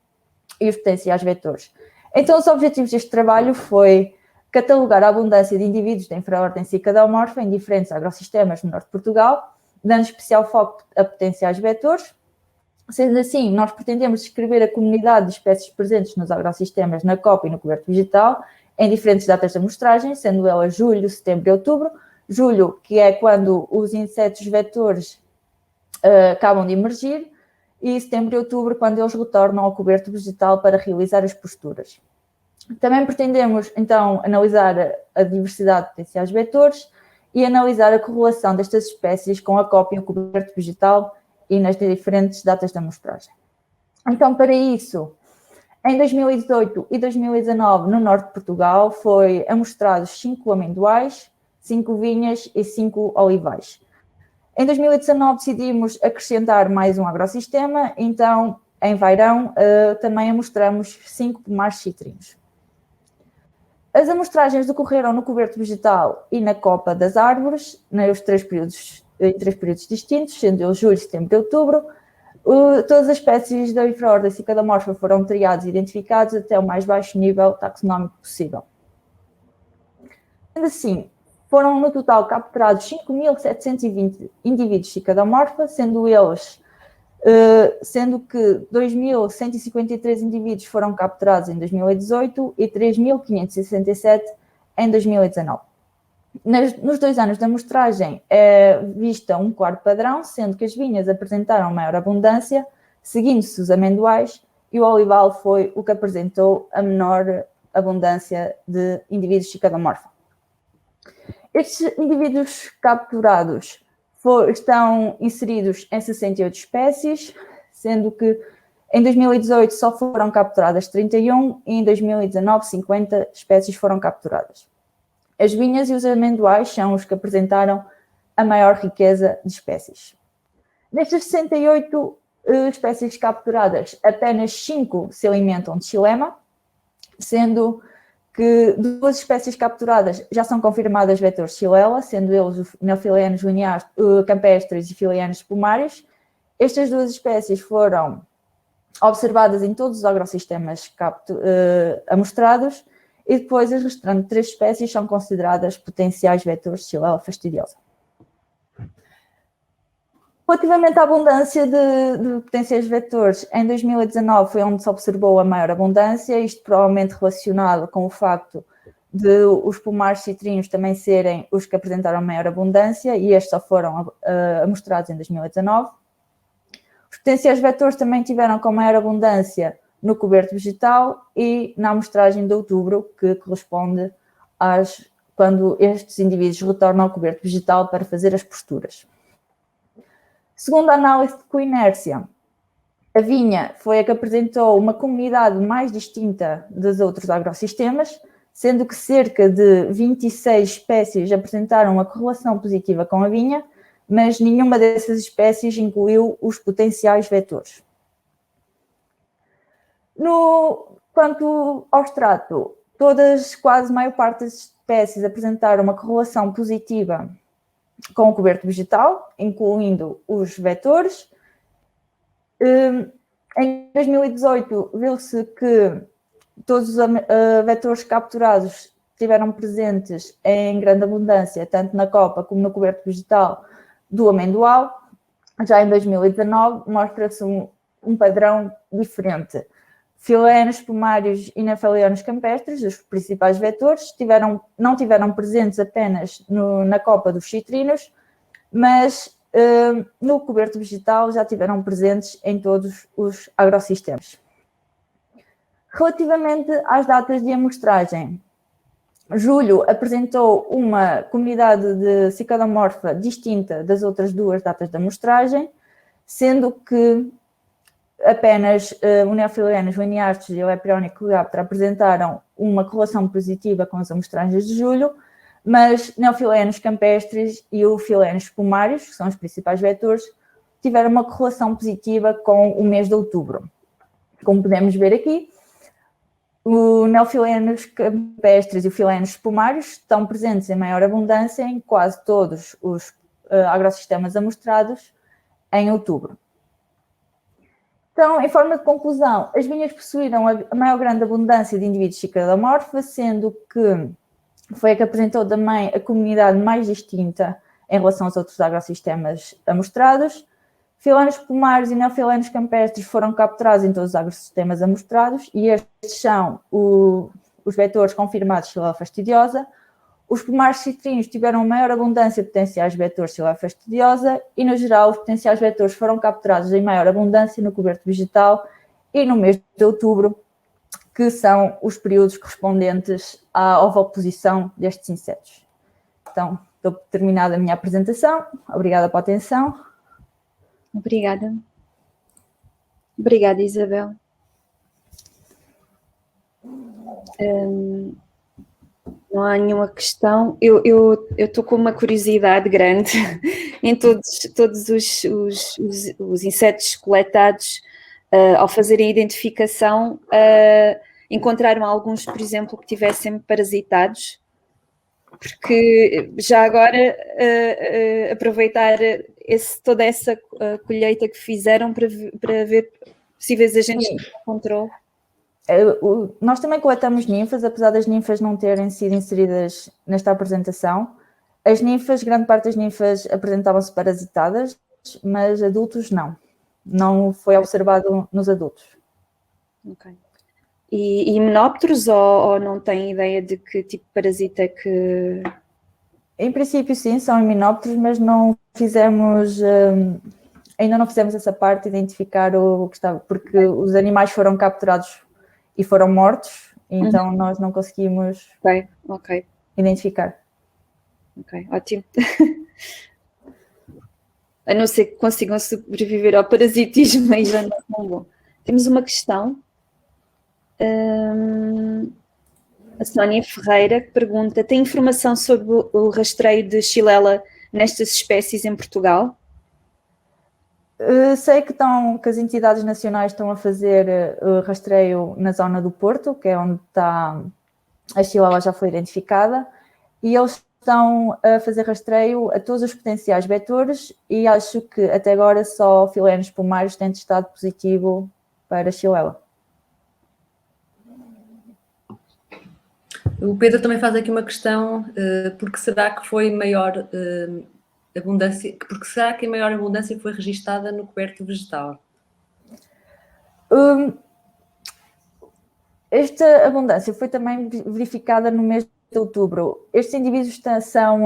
H: e os potenciais vetores. Então, os objetivos deste trabalho foi catalogar a abundância de indivíduos da infraordem cicadomorfa em diferentes agrossistemas no norte de Portugal, dando especial foco a potenciais vetores. Sendo assim, nós pretendemos descrever a comunidade de espécies presentes nos agrossistemas na copa e no coberto vegetal, em diferentes datas de amostragem, sendo elas julho, setembro e outubro. Julho, que é quando os insetos vetores acabam de emergir, e setembro e outubro, quando eles retornam ao coberto vegetal para realizar as posturas. Também pretendemos, então, analisar a diversidade de potenciais vetores e analisar a correlação destas espécies com a copa e o coberto vegetal e nas diferentes datas de amostragem. Então, para isso, em 2018 e 2019, no norte de Portugal, foi amostrados 5 amendoais, 5 vinhas e 5 olivais. Em 2019 decidimos acrescentar mais um agrossistema, então em Vairão também amostramos 5 pomares citrinos. As amostragens decorreram no coberto vegetal e na copa das árvores, em 3 períodos distintos, sendo eles julho, setembro e outubro. Todas as espécies da infraordem cicadomorfa foram triadas e identificadas até o mais baixo nível taxonómico possível. Sendo assim, foram no total capturados 5.720 indivíduos de cicadomorfa, sendo que 2.153 indivíduos foram capturados em 2018 e 3.567 em 2019. Nos 2 anos de amostragem é vista um claro padrão, sendo que as vinhas apresentaram maior abundância, seguindo-se os amendoais, e o olival foi o que apresentou a menor abundância de indivíduos de cicadomorfa. Estes indivíduos capturados estão inseridos em 68 espécies, sendo que em 2018 só foram capturadas 31 e em 2019 50 espécies foram capturadas. As vinhas e os amendoais são os que apresentaram a maior riqueza de espécies. Destas 68 espécies capturadas, apenas 5 se alimentam de xilema, sendo que 2 espécies capturadas já são confirmadas vetores de xilela, sendo eles os Neophilaenes lineares, campestres e Philaenes spumarius. Estas 2 espécies foram observadas em todos os agrossistemas amostrados, e depois as restantes 3 espécies são consideradas potenciais vetores de xilela fastidiosa. Relativamente à abundância de potenciais vetores, em 2019 foi onde se observou a maior abundância, isto provavelmente relacionado com o facto de os pomares citrinos também serem os que apresentaram maior abundância, e estes só foram amostrados em 2019. Os potenciais vetores também tiveram com maior abundância no coberto vegetal e na amostragem de outubro, que corresponde quando estes indivíduos retornam ao coberto vegetal para fazer as posturas. Segundo a análise de coinércia, a vinha foi a que apresentou uma comunidade mais distinta dos outros agrossistemas, sendo que cerca de 26 espécies apresentaram uma correlação positiva com a vinha, mas nenhuma dessas espécies incluiu os potenciais vetores. Quanto ao extrato, quase a maior parte das espécies apresentaram uma correlação positiva com o coberto vegetal, incluindo os vetores. Em 2018, viu-se que todos os vetores capturados estiveram presentes em grande abundância, tanto na copa como no coberto vegetal do amendoal. Já em 2019, mostra-se um padrão diferente. Philaenes spumarius e Neophilaenes campestres, os principais vetores, não tiveram presentes apenas na copa dos citrinos, mas no coberto vegetal já tiveram presentes em todos os agrossistemas. Relativamente às datas de amostragem, julho apresentou uma comunidade de cicadomorfa distinta das outras duas datas de amostragem, sendo que apenas o Neophylaenos, o Eniastes e o Lepidoptera coleoptera apresentaram uma correlação positiva com as amostragens de julho, mas Neophylaenos campestres e o Philaenos pomários, que são os principais vetores, tiveram uma correlação positiva com o mês de outubro. Como podemos ver aqui, o Neophylaenos campestres e o Philaenos pomários estão presentes em maior abundância em quase todos os agrosistemas amostrados em outubro. Então, em forma de conclusão, as vinhas possuíram a maior grande abundância de indivíduos cicadomorfos, sendo que foi a que apresentou também a comunidade mais distinta em relação aos outros agrosistemas amostrados. Philaenos pomários e Neophylaenos campestres foram capturados em todos os agrosistemas amostrados e estes são os vetores confirmados de Xylella fastidiosa. Os pomários citrinos tiveram maior abundância de potenciais vetores de Xylella fastidiosa e, no geral, os potenciais vetores foram capturados em maior abundância no coberto vegetal e no mês de outubro, que são os períodos correspondentes à ovoposição destes insetos. Então, estou terminada a minha apresentação. Obrigada pela atenção.
A: Obrigada. Obrigada, Isabel. Não há nenhuma questão. Eu estou com uma curiosidade grande em todos os insetos coletados. Ao fazerem a identificação, encontraram alguns, por exemplo, que tivessem parasitados, porque já agora aproveitar toda essa colheita que fizeram para ver possíveis agentes de controle.
H: Nós também coletamos ninfas, apesar das ninfas não terem sido inseridas nesta apresentação. As ninfas, grande parte das ninfas apresentavam-se parasitadas, mas adultos não. Não foi observado nos adultos.
A: Ok. E himenópteros ou não tem ideia de que tipo de parasita é que...
H: Em princípio sim, são himenópteros, mas não fizemos, ainda não fizemos essa parte de identificar o que estava, porque os animais foram capturados e foram mortos, então nós não conseguimos identificar.
A: Ok, ótimo. A não ser que consigam sobreviver ao parasitismo, aí já não é tão bom. Temos uma questão. A Sónia Ferreira que pergunta: tem informação sobre o rastreio de Xylella nestas espécies em Portugal?
H: Sei que as entidades nacionais estão a fazer rastreio na zona do Porto, que é onde está a Xylella já foi identificada, e eles estão a fazer rastreio a todos os potenciais vetores e acho que até agora só Philaenos pomários têm testado positivo para Xylella.
C: O Pedro também faz aqui uma questão, porque será que foi maior abundância, porque será que a maior abundância foi registada no coberto vegetal?
H: Esta abundância foi também verificada no mês de outubro. Estes indivíduos são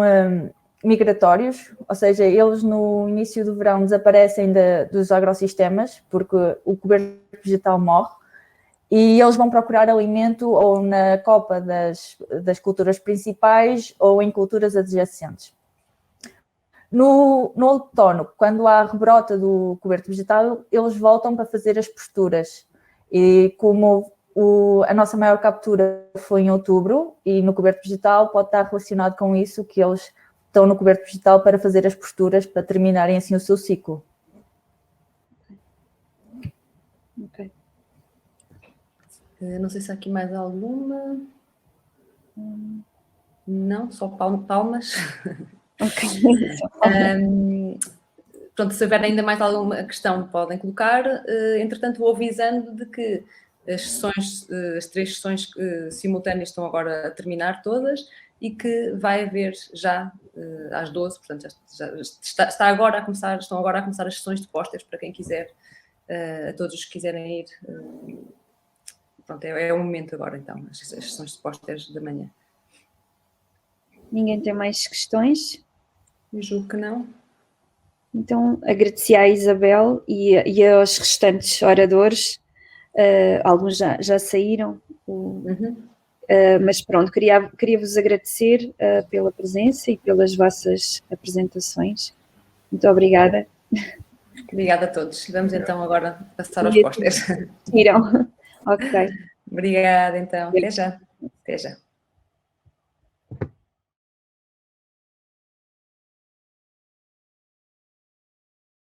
H: migratórios, ou seja, eles no início do verão desaparecem dos agrosistemas, porque o coberto vegetal morre, e eles vão procurar alimento ou na copa das culturas principais ou em culturas adjacentes. No outono, quando há rebrota do coberto vegetal, eles voltam para fazer as posturas. E como a nossa maior captura foi em outubro, e no coberto vegetal pode estar relacionado com isso, que eles estão no coberto vegetal para fazer as posturas, para terminarem assim o seu ciclo.
C: Ok. Não sei se há aqui mais alguma. Não, só palmas.
A: Ok.
C: Pronto, se houver ainda mais alguma questão, podem colocar. Entretanto, vou avisando de que as 3 sessões simultâneas estão agora a terminar todas e que vai haver já às 12, portanto, estão agora a começar as sessões de pósteres para quem quiser, a todos os que quiserem ir. Pronto, é o momento agora, então, as sessões de pósteres da manhã.
A: Ninguém tem mais questões?
C: Eu julgo que não.
A: Então, agradecer à Isabel e aos restantes oradores alguns já saíram, mas pronto, queria-vos agradecer pela presença e pelas vossas apresentações. Muito obrigada.
C: Obrigada a todos. Vamos então agora passar aos pósteres.
A: Tiram. Ok.
C: Obrigada então. Até já. Até já.